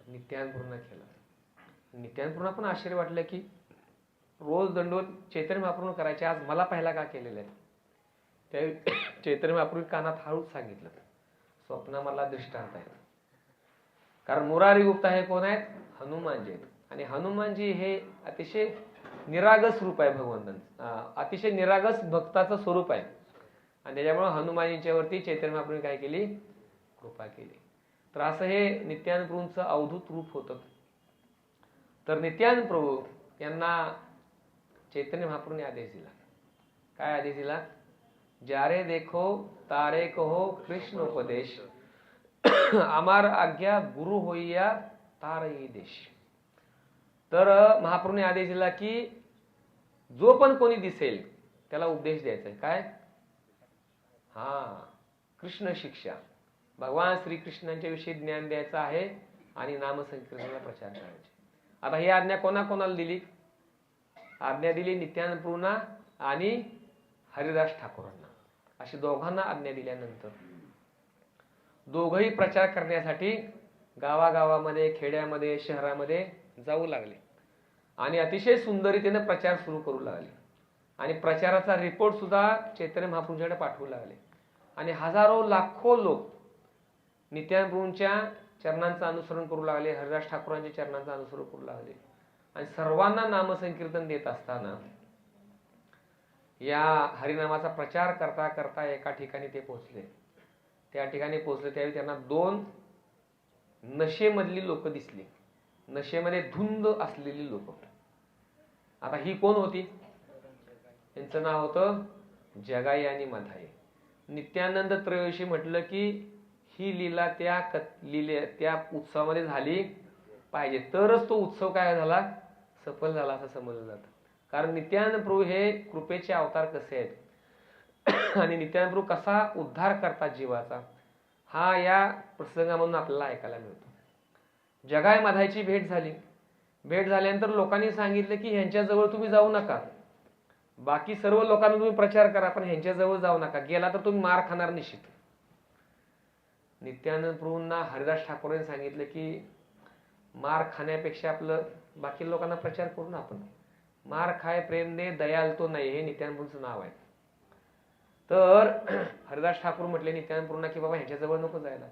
नित्यानंद प्रभूंना केला. नित्यानंद प्रभूंना पण आश्चर्य वाटलं की रोज दंडवत चैतन्य महाप्रभू करायचे, आज मला पहिला का केलेला आहे? त्यावेळी चैतन्य महाप्रभू कानात हळूच सांगितलं, स्वप्न मला दृष्टांत आहे. कारण मुरारी गुप्ता हे कोण आहेत? हनुमानजी आहेत. आणि हनुमानजी हे अतिशय निरागस रूप आहे भगवंतांचं, अतिशय निरागस भक्ताचं स्वरूप आहे. आणि त्याच्यामुळे हनुमानजींच्या वरती चैतन्य महाप्रभूंनी काय केली? कृपा केली. तर असं हे नित्यानंद प्रभूंचं अवधूत रूप होतं. तर नित्यानंद प्रभू यांना चैतन्य महाप्रभूंनी आदेश दिला. काय आदेश दिला? जारे देखो तारे कहो कृष्ण उपदेश, अमार आज्ञा गुरु होईया तारई देश. तर महाप्रभूंनी आदेश दिला की जो पण कोणी दिसेल त्याला उपदेश द्यायचा. काय? कृष्ण शिक्षा, भगवान श्रीकृष्णांच्या विषयी ज्ञान द्यायचं आहे आणि नामसंकीर्तनाला प्रचार करायचे. आता ही आज्ञा कोणाकोणाला दिली? आज्ञा दिली नित्यानंद प्रभूंना आणि हरिदास ठाकूरांना. अशी दोघांना आज्ञा दिल्यानंतर दोघही प्रचार करण्यासाठी गावागावामध्ये, खेड्यामध्ये, शहरामध्ये जाऊ लागले आणि अतिशय सुंदरीतेने प्रचार सुरू करू लागले. आणि प्रचाराचा रिपोर्ट सुद्धा चैतन्य महाप्रभूंच्याकडे पाठवू लागले. आणि हजारो लाखो लोक नित्यानंद प्रभूंच्या चरणांचं अनुसरण करू लागले, हरिदास ठाकूरांच्या चरणांचं अनुसरण करू लागले. आणि सर्वांना नामसंकीर्तन देत असताना या हरिनामाचा प्रचार करता करता एका ठिकाणी ते पोहोचले. त्या ठिकाणी पोहोचले त्यावेळी त्यांना दोन नशेमधली लोक दिसली, नशेमध्ये धुंद असलेली लोक. आता ही कोण होती? त्यांचं नाव होतं जगाई आणि मधाई. नित्यानंद त्रयोदशी म्हटलं की ही लीला त्या उत्सवामध्ये झाली पाहिजे, तरच तो उत्सव काय झाला? सफल झाला असं समजलं जातं. कारण नित्यानंद प्रभू हे कृपेचे अवतार कसे आहेत आणि नित्यानंद प्रभू कसा उद्धार करतात जीवाचा, हा या प्रसंगामधून आपल्याला ऐकायला मिळतो. जगाई मधाईची भेट झाली. भेट झाल्यानंतर लोकांनी सांगितलं की ह्यांच्याजवळ तुम्ही जाऊ नका, बाकी सर्व लोकांना तुम्ही प्रचार करा, पण ह्यांच्याजवळ जाऊ नका, गेला तर तुम्ही मार खाणार निश्चित. नित्यानंद प्रभूंना हरिदास ठाकूरांनी सांगितलं की मार खाण्यापेक्षा आपलं बाकी लोकांना प्रचार करू ना आपण. मार खाय प्रेम दे दयाल तो नाही, हे नित्यानंद प्रभूंचं नाव आहे. तर हरिदास ठाकूर म्हटले नित्यानंद प्रभूंना की बाबा ह्याच्याजवळ नको जायला.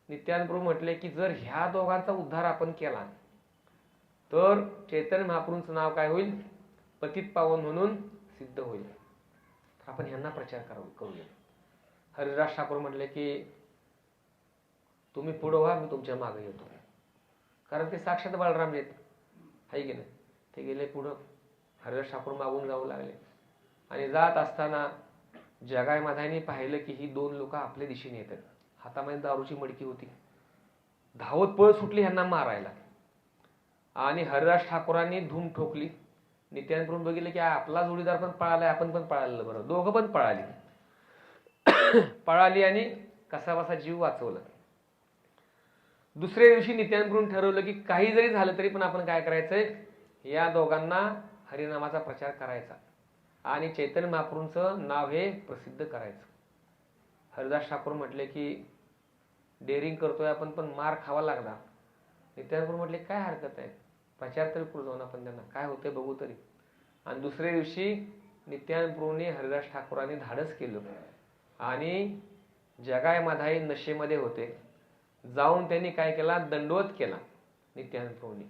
नित्यानंद प्रभू म्हटले की जर ह्या दोघांचा उद्धार आपण केला तर चैतन्य महाप्रभूंचं नाव काय होईल? पतित पावन म्हणून सिद्ध होईल. तर आपण ह्यांना प्रचार करूया. हरिदास ठाकूर म्हटले की तुम्ही पुढं व्हा, मी तुमच्या मागे येतो. कारण ते साक्षात बाळराम आहेत, हाय की नाही. ते गेले पुढं, हरिदास ठाकूर मागून जाऊ लागले. आणि जात असताना जगाई माधाईने पाहिलं की ही दोन लोक आपल्या दिशेने येतात. हातामध्ये दारूची मडकी होती. धावत पळ सुटली ह्यांना मारायला. आणि हरिदास ठाकूरांनी धूम ठोकली. नित्यानंद प्रभूंनी बघितलं की आपला जोडीदार पण पळालाय, आपण पण पळालं. बरं, दोघं पण पळाली. पळाली आणि कसाबसा जीव वाचवला. दुसऱ्या दिवशी नित्यानंद प्रभूंनी ठरवलं की काही जरी झालं तरी पण आपण काय करायचंय, या दोघांना हरिनामाचा प्रचार करायचा आणि चैतन्य महाप्रभूंचं नाव हे प्रसिद्ध करायचं. हरिदास ठाकूर म्हटले की डेअरिंग करतोय आपण, पण मार खावा लागला. नित्यानंद प्रभू म्हटले काय हरकत आहे, प्रचार तरी करू जाऊन आपण, त्यांना काय होतंय बघू तरी. आणि दुसऱ्या दिवशी नित्यानंद प्रभूंनी हरिदास ठाकूरांनी धाडस केलं आणि जगाय माधाई नशेमध्ये होते. जाऊन त्यांनी काय केला, दंडवत केला. नित्यानंद प्रभूंनी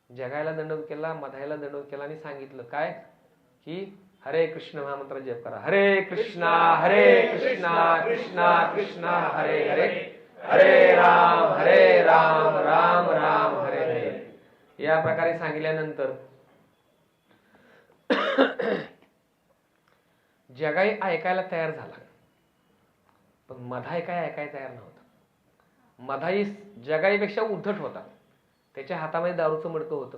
जगायला दंडवत केला, मधायला दंडवत केला आणि सांगितलं काय की हरे कृष्ण महामंत्र जप करा. हरे कृष्णा कृष्णा कृष्णा हरे हरे, हरे राम राम राम हरे हरे. या प्रकारे सांगितल्यानंतर जगाई ऐकायला तयार झाला, पण मधाई काय ऐकायला तयार नव्हता. मधाई जगाईपेक्षा उद्धट होता. त्याच्या हातामध्ये दारूचं मडकं होतं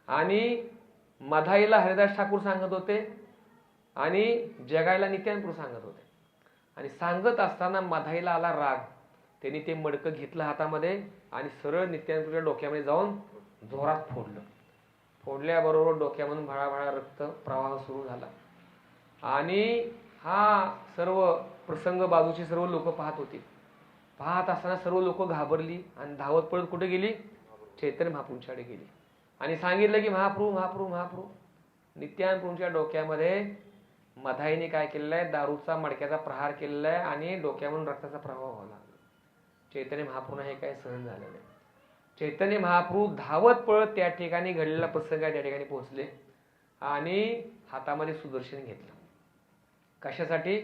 आणि मधाईला हरिदास ठाकूर सांगत होते आणि जगाईला नित्यानंद प्रभू सांगत होते. आणि सांगत असताना मधाईला आला राग. त्यांनी ते मडकं घेतलं हातामध्ये आणि सरळ नित्यानंद प्रभूच्या डोक्यामध्ये जाऊन जोरात फोडलं. फोडल्याबरोबर डोक्यामधून भळाभळा रक्त प्रवाह सुरू झाला. आणि हा सर्व प्रसंग बाजूची सर्व लोक पाहत होती. पाहत असताना सर्व लोक घाबरली आणि धावत पळत कुठे गेली, चैतन्य महाप्रभूंच्याकडे गेली आणि सांगितलं की महाप्रभू नित्यानंद प्रभूंच्या डोक्यामध्ये मधाईने काय केलेलं आहे, दारूचा मडक्याचा प्रहार केलेला आहे आणि डोक्यामधून रक्ताचा प्रवाह व्हावा लागला. चैतन्य महाप्रभूंना हे काय सहन झालेलं आहे. चैतन्य महाप्रभू धावत पळत त्या ठिकाणी घडलेला प्रसंग त्या ठिकाणी पोहोचले आणि हातामध्ये सुदर्शन घेतलं. कशासाठी,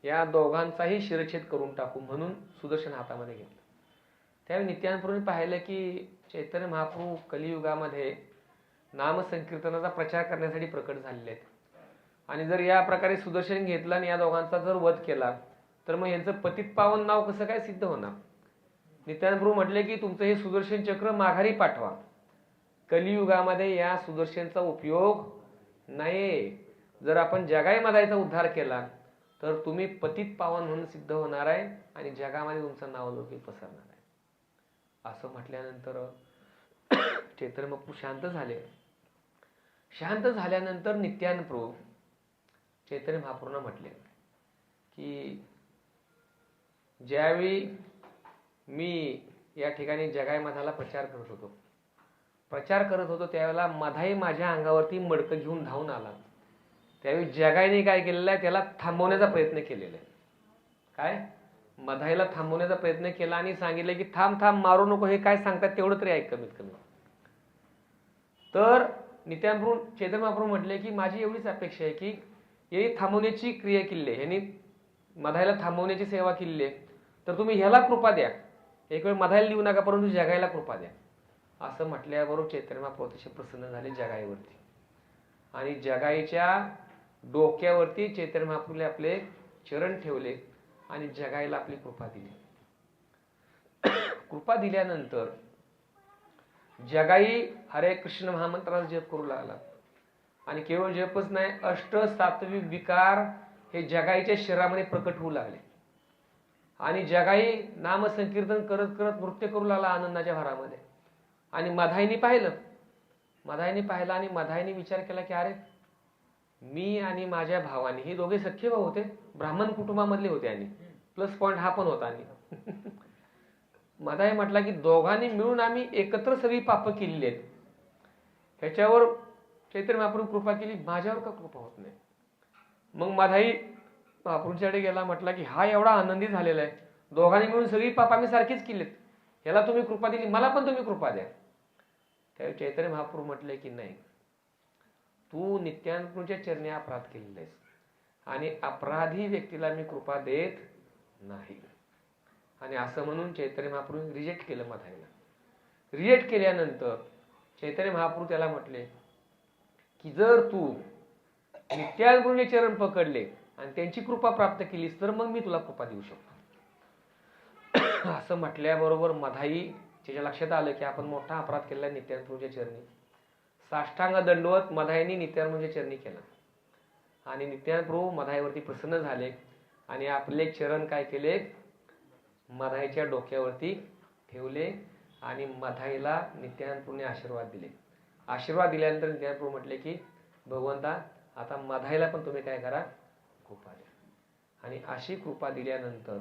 या दोघांचाही शिरच्छेद करून टाकू म्हणून सुदर्शन हातामध्ये घेतलं. त्यावेळी नित्यानंद प्रभूंनी पाहिलं की चैतन्य महाप्रभू कलियुगामध्ये नामसंकीर्तनाचा प्रचार करण्यासाठी प्रकट झालेले आहेत आणि जर या प्रकारे सुदर्शन घेतलं आणि या दोघांचा जर वध केला तर मग यांचं पतित पावन नाव कसं काय सिद्ध होणार. नित्यानंद प्रभू म्हटले की तुमचं हे सुदर्शन चक्र माघारी पाठवा. कलियुगामध्ये या सुदर्शनचा उपयोग नाही. जर आपण जगाई माधाईचा उद्धार केला तर तुम्ही पतित पावन म्हणून सिद्ध होणार आहे आणि जगामध्ये तुमचं नाव लौकिक पसरणार आहे. असं म्हटल्यानंतर चैतन्य महाप्रभू शांत झाले. शांत झाल्यानंतर नित्यानंद प्रभू चैतन्य महाप्रभूंना म्हटले की ज्यावेळी मी या ठिकाणी जगाई माधाला प्रचार करत होतो त्यावेळेला मधाई माझ्या अंगावरती मडकं घेऊन धावून आला. त्यावेळी जगाईने काय केलेलं आहे, त्याला थांबवण्याचा प्रयत्न केलेला आहे. काय, मधाईला थांबवण्याचा प्रयत्न केला आणि सांगितलं की थांब मारू नको, हे काय सांगतात तेवढं तरी ऐक कमीत कमी. तर नित्यानंद प्रभू चैतन्य महाप्रभू म्हटले की माझी एवढीच अपेक्षा आहे की यांनी थांबवण्याची क्रिया केली आहे, यांनी मधाईला थांबवण्याची सेवा केली आहे, तर तुम्ही ह्याला कृपा द्या. एक वेळ मधाईला देऊ नका, परंतु जगाईला कृपा द्या. असं म्हटल्याबरोबर चैतन्य महाप्रभू अतिशय प्रसन्न झाले जगाईवरती आणि जगाईच्या डोक्यावरती चैतन्य महाप्रभूने आपले चरण ठेवले आणि जगाईला आपली कृपा दिली. कृपा दिल्यानंतर जगाई हरे कृष्ण महामंत्राचा जप करू लागला आणि केवळ जपच नाही, अष्ट सात्विक विकार हे जगाईच्या शरीरामध्ये प्रकट होऊ लागले आणि जगाई नामसंकीर्तन करत करत नृत्य करू लागला आनंदाच्या भरामध्ये. आणि मधाईने पाहिलं आणि मधाईने विचार केला की अरे मी आणि माझ्या भावाने, हे दोघे सख्खे भाऊ होते, ब्राह्मण कुटुंबामधले होते आणि प्लस पॉइंट हा पण होता. आणि मधाई म्हटला की दोघांनी मिळून आम्ही एकत्र सगळी पाप केलेली आहेत. ह्याच्यावर चैतन्य महाप्रभू कृपा केली, माझ्यावर का कृपा होत नाही. मग मधाई महाप्रभूंच्याकडे गेला, म्हटला की हा एवढा आनंदी झालेला आहे, दोघांनी मिळून सगळी पाप आम्ही सारखीच केलीत, ह्याला तुम्ही कृपा दिली, मला पण तुम्ही कृपा द्या. त्यावेळी चैतन्य महाप्रभू म्हटले की नाही, तू नित्यानंद प्रभूंच्या चरणी अपराध केलेला आहेस, आणि अपराधी व्यक्तीला मी कृपा देत नाही. आणि असं म्हणून चैतन्य महाप्रभू रिजेक्ट केलं मधाईला. रिजेक्ट केल्यानंतर चैतन्य महाप्रभू त्याला म्हटले की जर तू नित्यानंदचे चरण पकडले आणि त्यांची कृपा प्राप्त केलीस तर मग मी तुला कृपा देऊ शकतो. असं म्हटल्याबरोबर मधाई त्याच्या लक्षात आलं की आपण मोठा अपराध केला नित्यानंदच्या चरणी. साष्टांग दंडवत मधाईनी नित्यानंदच्या चरणी केला आणि नित्यानंद प्रभू मधाईवरती प्रसन्न झाले आणि आपले चरण काय केले, मधाईच्या डोक्यावरती ठेवले आणि मधाईला नित्यानंद प्रभूने आशीर्वाद दिले. आशीर्वाद दिल्यानंतर नित्यानंद प्रभू म्हटले की भगवंता आता मधाईला पण तुम्ही काय करा, कृपा द्या. आणि अशी कृपा दिल्यानंतर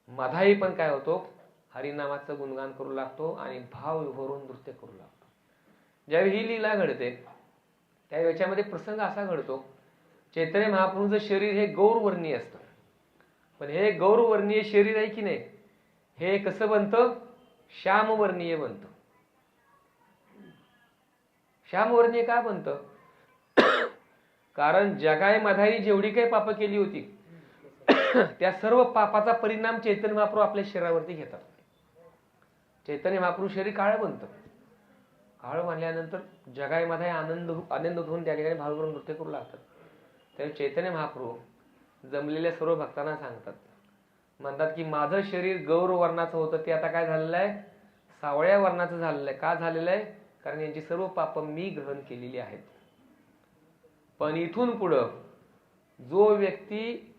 मधाई पण काय होतो, हरिनामाचं गुणगान करू लागतो आणि भाव विभरून नृत्य करू लागतो. ज्यावेळी ही लीला घडते त्यावेळी याच्यामध्ये प्रसंग असा घडतो, चैतन्य महाप्रभूंचं शरीर हे गौरवर्णीय असतं. पण हे गौरवर्णीय शरीर आहे की नाही, हे कसं बनतं, श्यामवर्णीय बनतं. श्यामवर्णीय का बनतं, कारण जगाई मधाई जेवढी काही पाप केली होती त्या सर्व पापाचा परिणाम चैतन्य महाप्रभू आपल्या शरीरावरती घेतात. चैतन्य महाप्रभू शरीर काळं बनतं. काळं बनल्यानंतर जगाई मधाई आनंद होऊन त्या ठिकाणी भाव करून नृत्य करू लागतात. त्यावेळी चैतन्य महाप्रभू जमलेल्या सर्व भक्तांना सांगतात, म्हणतात की माझं शरीर गौर वर्णाचं होतं ते आता काय झालेलं आहे, सावळ्या वर्णाचं झालेलं आहे. का झालेलं आहे, कारण यांची सर्व पाप मी ग्रहण केलेली आहेत. पण इथून पुढं जो व्यक्ती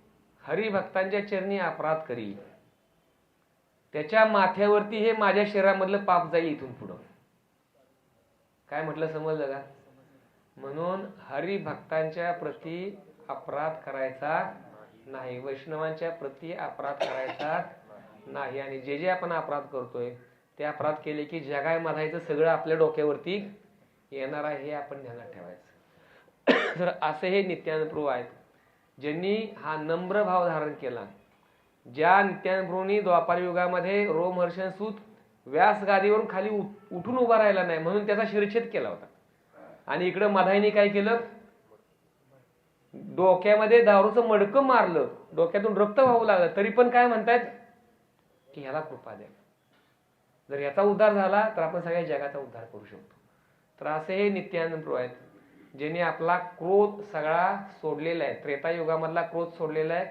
हरिभक्तांच्या चरणी अपराध करील त्याच्या माथ्यावरती हे माझ्या शरीरामधलं पाप जाईल इथून पुढं. काय म्हटलं समजलं का? म्हणून हरिभक्तांच्या प्रती अपराध करायचा नाही, वैष्णवांच्या प्रती अपराध करायचा नाही. आणि जे जे आपण अपराध करतोय ते अपराध केले की जगाय मधायचं सगळं आपल्या डोक्यावरती येणार आहे, हे आपण ध्यानात ठेवायचं. तर असे हे नित्यानंद प्रभू आहेत ज्यांनी हा नम्र भाव धारण केला. ज्या नित्यानंद प्रभूंनी द्वापार युगामध्ये रोमहर्षण सूत व्यास गादीवरून खाली उठून उभा राहिला नाही म्हणून त्याचा शिरच्छेद केला होता. आणि इकडं मधाईने काय केलं, डोक्यामध्ये दारूचं मडकं मारलं, डोक्यातून रक्त वाहू लागलं, तरी पण काय म्हणतायत की ह्याला कृपा द्या. जर याचा उद्धार झाला तर आपण सगळ्या जगाचा उद्धार करू शकतो. तर असे हे नित्यानंद प्रभू आहेत ज्यांनी आपला क्रोध सगळा सोडलेला आहे. त्रेतायुगामधला क्रोध सोडलेला आहे,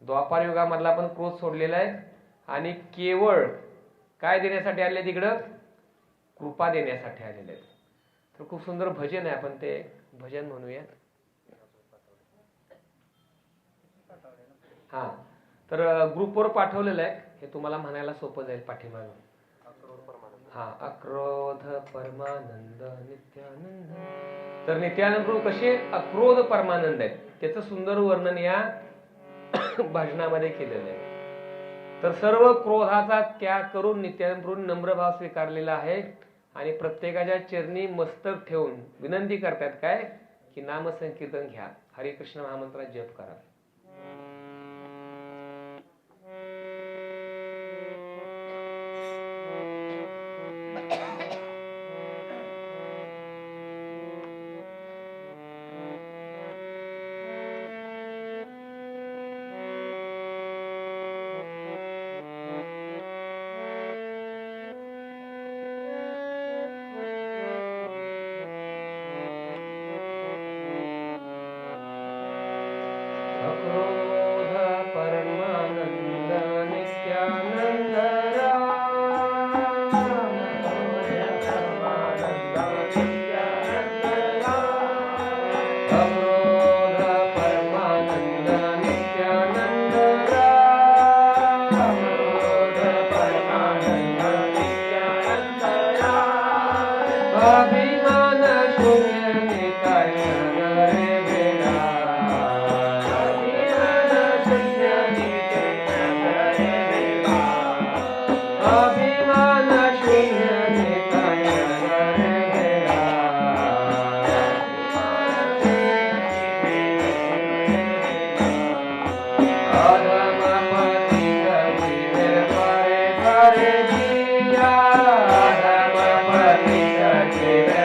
द्वापार युगामधला पण क्रोध सोडलेला आहे आणि केवळ काय देण्यासाठी आले, तिकडं कृपा देण्यासाठी आलेले आहेत. तर खूप सुंदर भजन आहे, आपण ते भजन म्हणूया. हा, तर ग्रुपवर पाठवलेलं आहे, हे तुम्हाला म्हणायला सोपं जाईल पाठीमागं. हा, अक्रोध परमानंद नित्यानंद. तर नित्यानंद प्रभू कसे अक्रोध परमानंद आहेत त्याचं सुंदर वर्णन या भजनामध्ये केलेलं आहे. तर सर्व क्रोधाचा त्याग करून नित्यानंद प्रभू नम्र भाव स्वीकारलेला आहे आणि प्रत्येकाच्या चरणी मस्तक ठेवून विनंती करतात काय की नाम संकीर्तन घ्या, हरे कृष्ण महामंत्र जप करा. Hare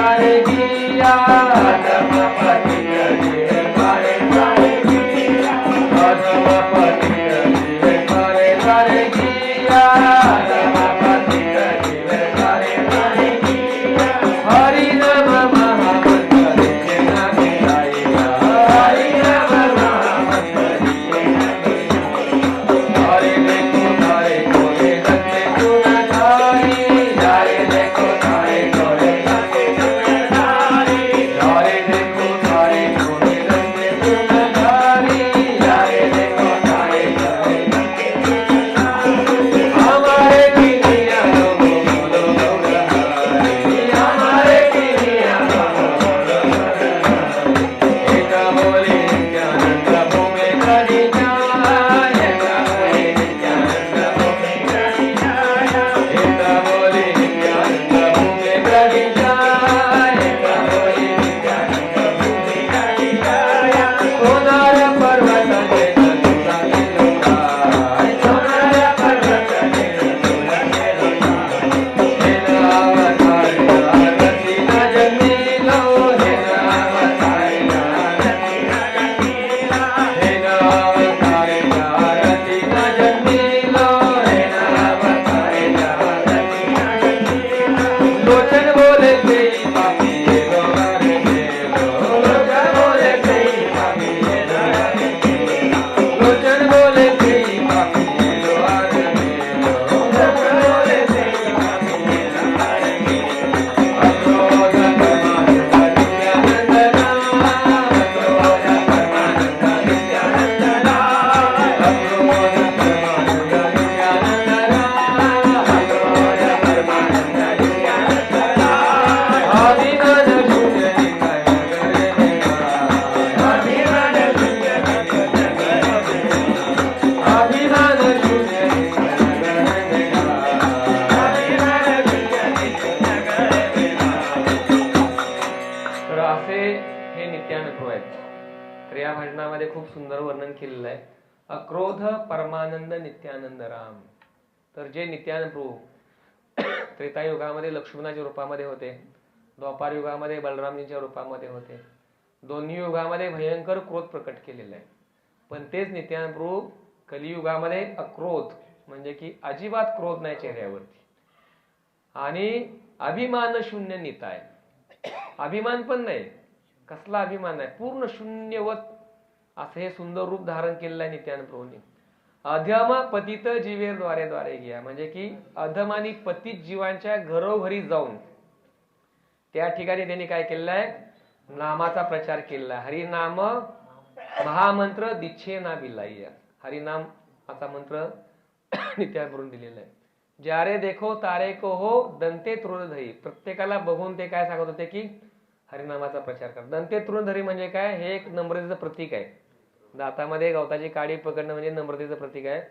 सारे किया अधम पतित जीव सारे सारे किया अधम पतित जीव सारे सारे किया अधम पतित जीव सारे सारे किया हरि नाम महामंत्र लिखे ना गिराइया हरि नाम महामंत्र लिखे ना गिराइया हरि देखो तारे कोरे रखते गुण धारी हरि देखो तारे कोरे रखते गुण धारी हरि देखो तारे कोरे रखते गुण धारी हरि देखो तारे कोरे रखते गुण धारी हमारे किनिया बोलो बोलो गौर हरि हमारे किनिया बोलो बोलो गौर हरि एक बोले नित्यानंद भूमि करी जाय एक बोले नित्यानंद भूमि करी जाय एक बोले नित्यानंद भूमि करी जाय एक बोले नित्यानंद भूमि करी जाय सोनार पर्वत जे तुला गेलो काय सोनार पर्वत जे तुला गेलो काय हे नाम सारिया रती न जमीलो हे नाम सारिया रती न जमीला हे नाम सारिया रती न जमीलो हे नाम सारिया रती न जमीला लोचन बोले कई पापी गोवर गेलो लोचन बोले कई पापी गोवर गेलो लोचन बोले कई पापी गोवर गेलो लोचन बोले कई पापी गोवर गेलो अक्रोध परमानंद नित्यानंद नाम अक्रोध परमानंद नित्यानंद नाम अक्रोध परमानंद नित्यानंद नाम अक्रोध परमानंद नित्यानंद नाम अभिमान शून्य निकाय करे अभिमान शून्य अभिमान शून्य तर असे हे नित्यानंद आहेत. तर या भजनामध्ये खूप सुंदर वर्णन केलेलं आहे. अक्रोध परमानंद नित्यानंद राम. तर जे नित्यानंद प्रभू त्रेतायुगामध्ये लक्ष्मणाच्या रूपामध्ये होते, द्वापार युगामध्ये बलरामजींच्या रूपामध्ये होते, दोन्ही युगामध्ये भयंकर क्रोध प्रकट केलेला आहे. पण तेच नित्यानंद प्रभू कलियुगामध्ये अक्रोध म्हणजे की अजिबात क्रोध नाही चेहऱ्यावरती आणि अभिमान शून्य निताय. अभिमान पण नाही, कसला अभिमान नाही, पूर्ण शून्यवत असं हे सुंदर रूप धारण केलेलं आहे नित्यानंद प्रभूंनी. अधम पतित जीवे द्वारे द्वारे घ्या म्हणजे की अधम आणि पतित जीवांच्या घरोघरी जाऊन त्या ठिकाणी त्यांनी काय केलेलं आहे, नामाचा प्रचार केलेला आहे. हरिनाम महामंत्र दिच्छे ना बिलाइया. हरिनामाचा मंत्र नित्यानंद प्रभूंनी दिलेला आहे. ज्यारे देखो तारे को हो दंते तृणधरी. प्रत्येकाला बघून ते काय सांगत होते की हरिनामाचा प्रचार कर. दंते तृणधरी म्हणजे काय, हे एक नम्रतेचं प्रतीक आहे. दातामध्ये गवताची काडी पकडणं म्हणजे नम्रतेचं प्रतीक आहे.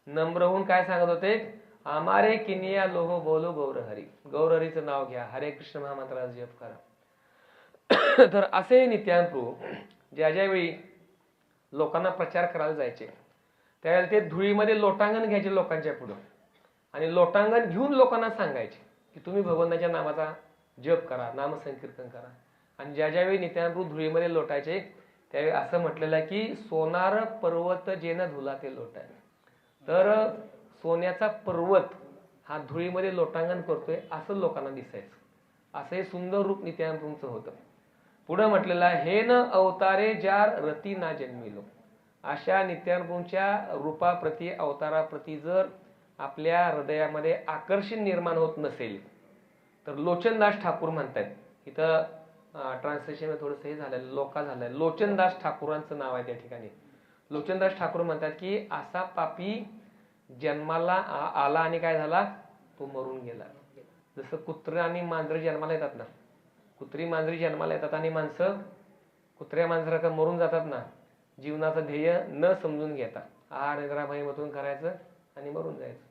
नम्र होऊन काय सांगत होते, आमारे किनिया लोहो बोलो गौर हरी. गौर हरीचं नाव घ्या, हरे कृष्ण महामंत्राचा जप करा. तर असे नित्यानंद प्रभू ज्या ज्यावेळी लोकांना प्रचार करायला जायचे त्यावेळेला ते धुळीमध्ये लोटांगण घ्यायचे लोकांच्या पुढं आणि लोटांगण घेऊन लोकांना सांगायचे की तुम्ही भगवंताच्या नामाचा जप करा, नामसंकीर्तन करा. आणि ज्या ज्यावेळी नित्यानंद प्रभू धुळीमध्ये लोटायचे त्यावेळी असं म्हटलेलं आहे की सोनार पर्वत जेन धुला ते लोटाय. तर सोन्याचा पर्वत हा धुळीमध्ये लोटांगण करतोय असं लोकांना दिसायचं. असं हे सुंदर रूप नित्यानंद प्रभूंचं होतं. पुढे म्हटलेलं आहे, हे न अवतारे जार रती ना जन्मिलो. अशा नित्यानंद प्रभूंच्या रूपाप्रती अवताराप्रती जर आपल्या हृदयामध्ये आकर्षण निर्माण होत नसेल तर लोचनदास ठाकूर म्हणतात, इथं ट्रान्सलेशन थोडंसं हे झालं, लोका झालंय, लोचनदास ठाकूरांचं नाव आहे त्या ठिकाणी. लोचनदास ठाकूर म्हणतात की असा पापी जन्माला आला आणि काय झाला, तो मरून गेला. जसं कुत्र आणि मांजर जन्माला येतात ना, कुत्री मांजरी जन्माला येतात आणि माणसं कुत्र्या मांजरा मरून जातात ना, जीवनाचं ध्येय न समजून घेता आहार निद्राभयमधून करायचं आणि मरून जायचं.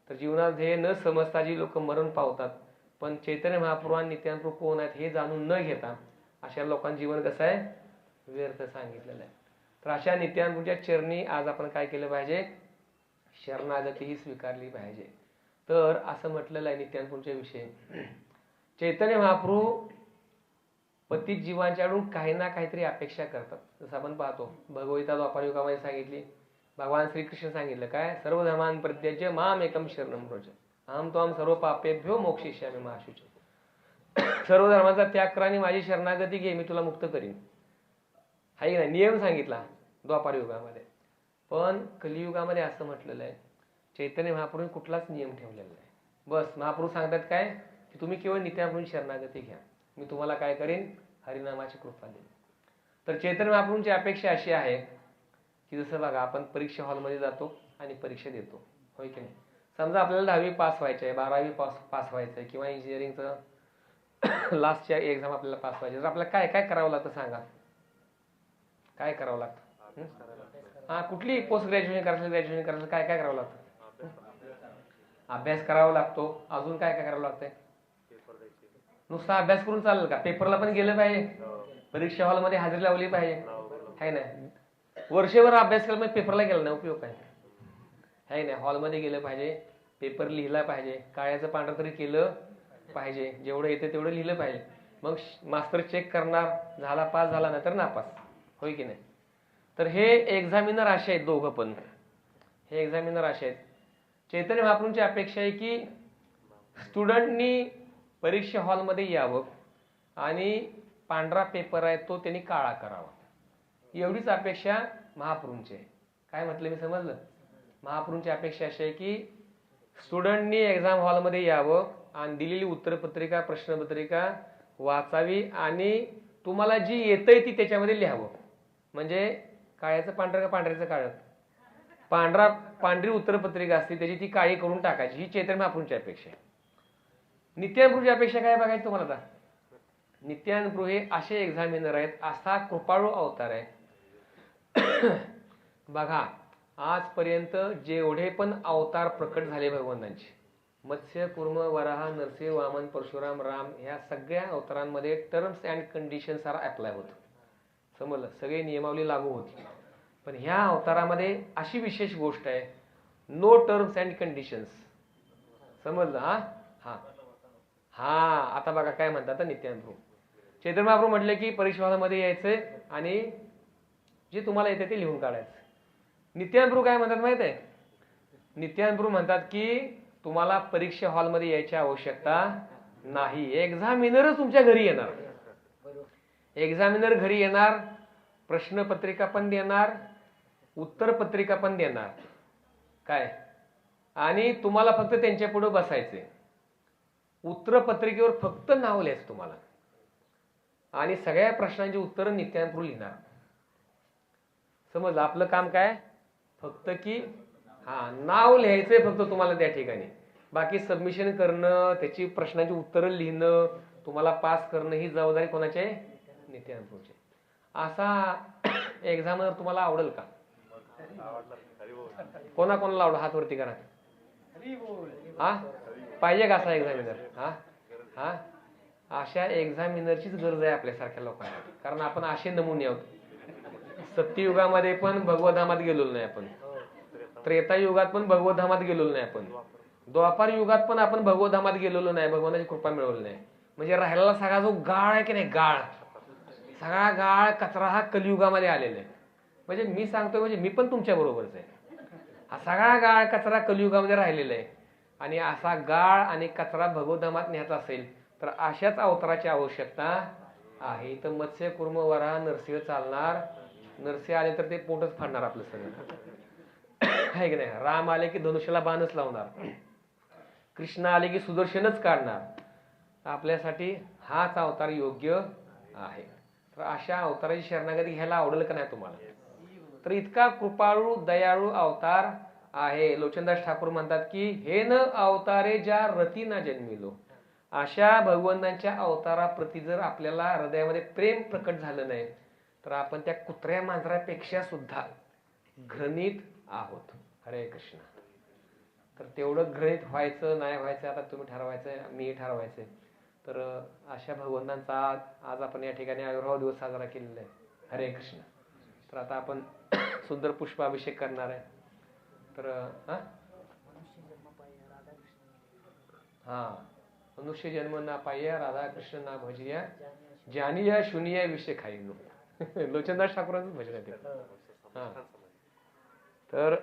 तर जीवनाचं ध्येय न समजता जी लोक मरण पावतात, पण चैतन्य महाप्रभू आणि नित्यानंद प्रभू कोण आहेत हे जाणून न घेता अशा लोकांचं जीवन कसं आहे, व्यर्थ सांगितलेलं आहे. तर अशा नित्यानंद प्रभूंच्या चरणी आज आपण काय केलं पाहिजे, शरणागती ही स्वीकारली पाहिजे. तर असं म्हटलेलं आहे नित्यानंद प्रभूंच्या विषयी. चैतन्य महाप्रभू पतित जीवांच्याकडून काही ना काहीतरी अपेक्षा करतात. जसं आपण पाहतो भगवद्गीता द्वापार युगामध्ये सांगितली, भगवान श्रीकृष्ण सांगितलं काय, सर्व धर्मान् परित्यज्य माम एकम शरणं व्रज अहम त्वां सर्व पापेभ्यो मोक्षयिष्यामि मा शुचः. सर्व धर्माचा त्याग कर आणि माझी शरणागती घे, मी तुला मुक्त करीन. हाय ना, नियम सांगितला द्वापार युगामध्ये. पण कलियुगामध्ये असं म्हटलेलं आहे, चैतन्य महाप्रभूंनी कुठलाच नियम ठेवलेला नाही. बस महाप्रभू सांगतात काय की तुम्ही केवळ नित्याप्रभूंची शरणागती घ्या, मी तुम्हाला काय करीन, हरिनामाची कृपा देईन. तर चैतन्य महाप्रभूंची अपेक्षा अशी आहे की जसं बघा आपण परीक्षा हॉलमध्ये जातो आणि परीक्षा देतो, होय की नाही. समजा आपल्याला 10वी पास व्हायचं आहे, 12वी पास व्हायचं आहे, किंवा इंजिनिअरिंगचं लास्टच्या एक्झाम आपल्याला पास व्हायचे, तर आपल्याला काय काय करावं लागतं सांगा, काय करावं लागतं? हा, कुठली पोस्ट ग्रॅज्युएशन करायचं, ग्रॅज्युएशन करायचं, काय काय करावं लागतं? अभ्यास करावा लागतो. अजून काय काय करावं लागतंय? नुसता अभ्यास करून चालेल का? पेपरला पण गेलं पाहिजे, परीक्षा हॉलमध्ये हजेरी लावली पाहिजे, है ना. वर्षभर अभ्यास केला मग पेपरला गेला ना उपयोग काय, है ना. हॉलमध्ये गेलं पाहिजे, पेपर लिहिला पाहिजे, काळ्याचं पांढरं तरी केलं पाहिजे, जेवढं येते तेवढं लिहिलं पाहिजे. मग मास्तर चेक करणार, झाला पास, झाला नाही तर नापास, होय की नाही. तर हे एक्झामिनर असे आहेत दोघं पण, हे एक्झामिनर असे आहेत. चैतन्य महाप्रभूंची अपेक्षा आहे की स्टुडंटनी परीक्षा हॉलमध्ये यावं आणि पांढरा पेपर आहे तो त्यांनी काळा करावा, एवढीच अपेक्षा महाप्रभूंची आहे. काय म्हटलं मी समजलं? महाप्रभूंची अपेक्षा अशी आहे की स्टुडंटनी एक्झाम हॉलमध्ये यावं आणि दिलेली उत्तरपत्रिका, प्रश्नपत्रिका वाचावी आणि तुम्हाला जी येतंय ती त्याच्यामध्ये लिहावं. म्हणजे काळ्याचं पांढरं का पांढऱ्याचं काळं, पांढरी उत्तरपत्रिका असते त्याची ती काळी करून टाकायची, ही चैतन्य महाप्रभूंची अपेक्षा आहे. नित्यानंद प्रभूंची अपेक्षा काय बघायचं तुम्हाला आता. नित्यानंद प्रभू हे असे एक्झामिनर आहेत, असा कृपाळू अवतार आहे. बघा आजपर्यंत जेवढे पण अवतार प्रकट झाले भगवंतांचे, मत्स्य, कुर्म, वराह, नरसिंह, वामन, परशुराम, राम, ह्या सगळ्या अवतारांमध्ये terms and conditions are apply होत. समजलं, सगळे नियमावली लागू होती. पण ह्या अवतारामध्ये अशी विशेष गोष्ट आहे, नो टर्म्स अँड कंडिशन्स. समजलं? हा हा हा आता बघा काय म्हणतात नित्यानंद प्रभू. चैतन्य महाप्रभू म्हटले की परीक्षा हॉलमध्ये यायचंय आणि जे तुम्हाला येते ते लिहून काढायचं. नित्यानंद प्रभू काय म्हणतात माहित आहे? नित्यानंद प्रभू म्हणतात की तुम्हाला परीक्षा हॉलमध्ये यायची आवश्यकता नाही, एक्झामिनरच तुमच्या घरी येणार. एक्झामिनर घरी येणार, प्रश्नपत्रिका पण देणार, उत्तरपत्रिका पण देणार, काय, आणि तुम्हाला फक्त त्यांच्या पुढे बसायचे. उत्तरपत्रिकेवर फक्त नाव लिहायचं तुम्हाला आणि सगळ्या प्रश्नांची उत्तरं नित्यानंद प्रभू लिहिणार. समजलं? आपलं काम काय? फक्त की नाव लिहायचंय फक्त तुम्हाला त्या ठिकाणी. बाकी सबमिशन करणं, त्याची प्रश्नांची उत्तरं लिहिणं, तुम्हाला पास करणं ही जबाबदारी कोणाची आहे? नित्यानंद प्रभूची. असा एक्झामिनर तुम्हाला आवडेल का? कोणाकोणाला आवडेल? हात वरती करा. हा पाहिजे का असा एक्झामिनर? हा अशा एक्झामिनरचीच गरज आहे आपल्यासारख्या लोकांना. कारण आपण असे नमुने आहोत. सत्ययुगामध्ये पण भगवधामात गेलेलो नाही आपण, त्रेतायुगात पण भगवधामात गेलेलो नाही आपण, द्वापार युगात पण आपण भगवधामात गेलेलो नाही, भगवानाची कृपा मिळवली नाही. म्हणजे राहिलेला सगळा जो गाळ आहे की नाही, गाळ, सगळा गाळ कचरा हा कलियुगामध्ये आलेला आहे. म्हणजे मी सांगतोय, म्हणजे मी पण तुमच्या बरोबरच आहे. हा सगळा गाळ कचरा कलियुगामध्ये राहिलेला आहे आणि असा गाळ आणि कचरा भगवधामात न्यायचा असेल तर अशाच अवताराची आवश्यकता आहे. तर मत्स्य, कुर्म, वराह, नरसिंह चालणार. नरसिंह आले तर ते पोटच फाडणार आपलं सगळं, आहे की नाही. राम आले की धनुष्याला बाणच लावणार, कृष्ण आले की सुदर्शनच काढणार. आपल्यासाठी हाच अवतार योग्य आहे. तर अशा अवताराची शरणागती घ्यायला आवडेल का नाही तुम्हाला? तर इतका कृपाळू दयाळू अवतार आहे. लोचनदास ठाकूर म्हणतात की हे न अवतारे ज्या रती ना जन्मिलो. अशा भगवंतांच्या अवताराप्रती जर आपल्याला हृदयामध्ये प्रेम प्रकट झालं नाही तर आपण त्या कुत्र्या मांजरापेक्षा सुद्धा घृणित आहोत. हरे कृष्ण. तर तेवढं घृणित व्हायचं नाही व्हायचं आता तुम्ही ठरवायचंय, मी ठरवायचंय. तर अशा भगवंतांचा आज आपण या ठिकाणी आविर्भाव दिवस साजरा केलेला आहे. हरे कृष्ण. तर आता आपण सुंदर पुष्पाभिषेक करणार आहे. तर मनुष्य जन्म ना पाहिया, राधा कृष्ण ना भजिया, जानिया शुनिया विषय खाईनो. लोचनदास ठाकूरांचं भजन आहे ते. हा. तर